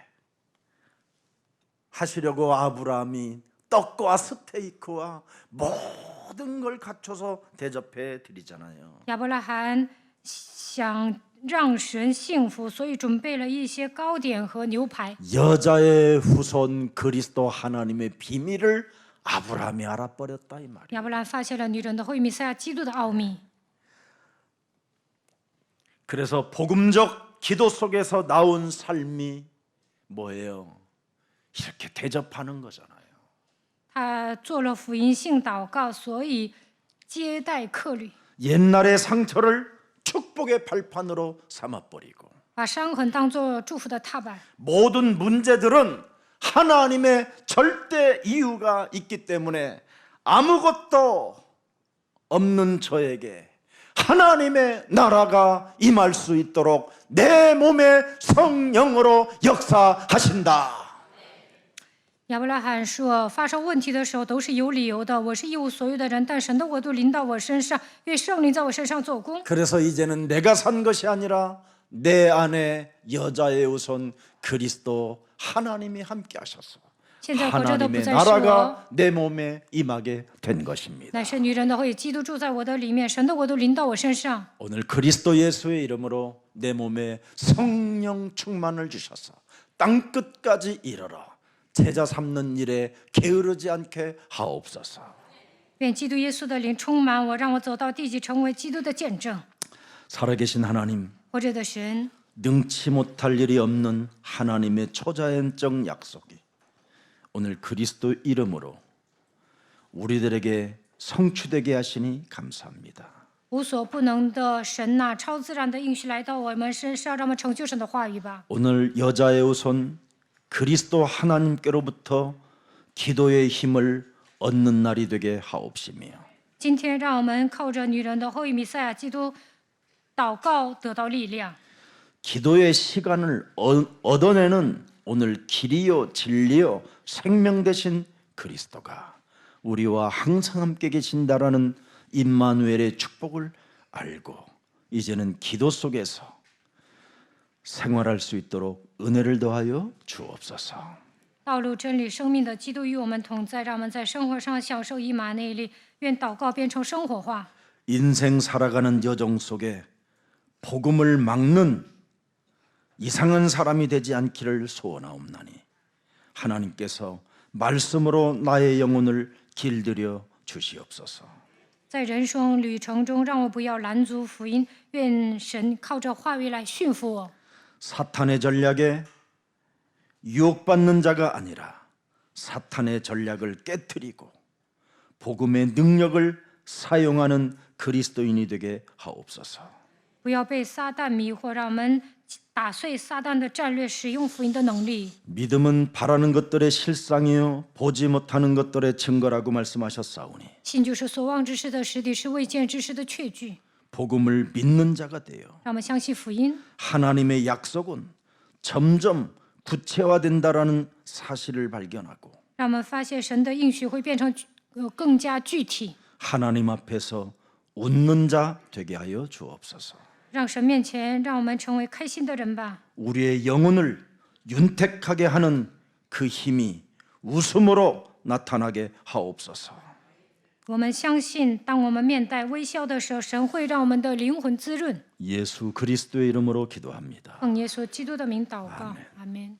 하시려고 아브라함이 떡과 스테이크와 모든 걸 갖춰서 대접해 드리잖아요. 亚伯拉罕想让神幸福，所以准备了一些糕点和牛排。 여자의 후손 그리스도 하나님의 비밀을 아브라함이 알아버렸다 이 말이에요. 亚伯兰发现了女人的后裔弥赛亚基督的奥秘。 그래서 복음적 기도 속에서 나온 삶이 뭐예요? 이렇게 대접하는 거잖아요. 他做了福音性祷告，所以接待客旅， 옛날의 상처를 축복의 발판으로 삼아버리고 把伤痕当作祝福的踏板。 모든 문제들은 하나님의 절대 이유가 있기 때문에 아무것도 없는 저에게 하나님의 나라가 임할 수 있도록 내 몸에 성령으로 역사하신다. 亚伯拉罕说：“发生问题的时候都是有理由的，我是一无所有的人，但神的国度临到我身上，愿圣灵在我身上做工。 그래서 이제는 내가 산 것이 아니라 내 안에 여자의 우선 그리스도 하나님이 함께 하셔서 现在活着的不 하나님의 再是我， 나라가 내 몸에 임하게 된 것입니다. 乃是女人的后裔基督住在我的里面，神的国度临到我身上。 오늘 그리스도 예수의 이름으로 내 몸에 성령 충만을 주셔서 땅 끝까지 이르러 제자 삼는 일에 게으르지 않게 하옵소서. 愿基督耶稣的灵充满我，让我走到地极，成为基督的见证。 살아계신 하나님, 活着的神， 능치 못할 일이 없는 하나님의 초자연적 약속이 오늘 그리스도 이름으로 우리들에게 성취되게 하시니 감사합니다. 无所不能的神呐、超自然的应许来到我们身上，让我们成就神的话语吧。 오늘 여자의 우선 그리스도 하나님께로부터 기도의 힘을 얻는 날이 되게 하옵시며 今天，让我们靠着女人的后裔弥赛亚基督祷告，得到力量。 기도의 시간을 얻어내는 오늘 길이요 진리요 생명 되신 그리스도가 우리와 항상 함께 계신다라는 임마누엘의 축복을 알고 이제는 기도 속에서 생활할 수 있도록 은혜를 더하여 주옵소서. 道路、真理、生命的基督与我们同在，让我们在生活上享受以马内利。愿祷告变成生活化。 인생 살아가는 여정 속에 복음을 막는 이상한 사람이 되지 않기를 소원하옵나니 하나님께서 말씀으로 나의 영혼을 길들여 주시옵소서. 在人生旅程中，让我不要拦阻福音。愿神靠着话语来驯服我。 사탄의 전략에 유혹받는 자가 아니라 사탄의 전략을 깨뜨리고 복음의 능력을 사용하는 그리스도인이 되게 하옵소서. 不要被撒旦迷惑，让我们打碎撒旦的战略，使用福音的能力。 믿음은 바라는 것들의 실상이요 보지 못하는 것들의 증거라고 말씀하셨사오니 信就是所望之事的实底，是未见之事的确据。 복음을 믿는 자가 되어 让我们相信福音， 하나님의 약속은 점점 구체화된다라는 사실을 발견하고 让我们发现神的应许会变成更加具体， 하나님 앞에서 웃는 자 되게 하여 주옵소서. 让神面前让我们成为开心的人吧。 우리의 영혼을 윤택하게 하는 그 힘이 웃음으로 나타나게 하옵소서. 我们相信，当我们面带微笑的时候，神会让我们的灵魂滋润。 예수 그리스도의 이름으로 기도합니다. 奉耶稣基督的名祷告，阿门。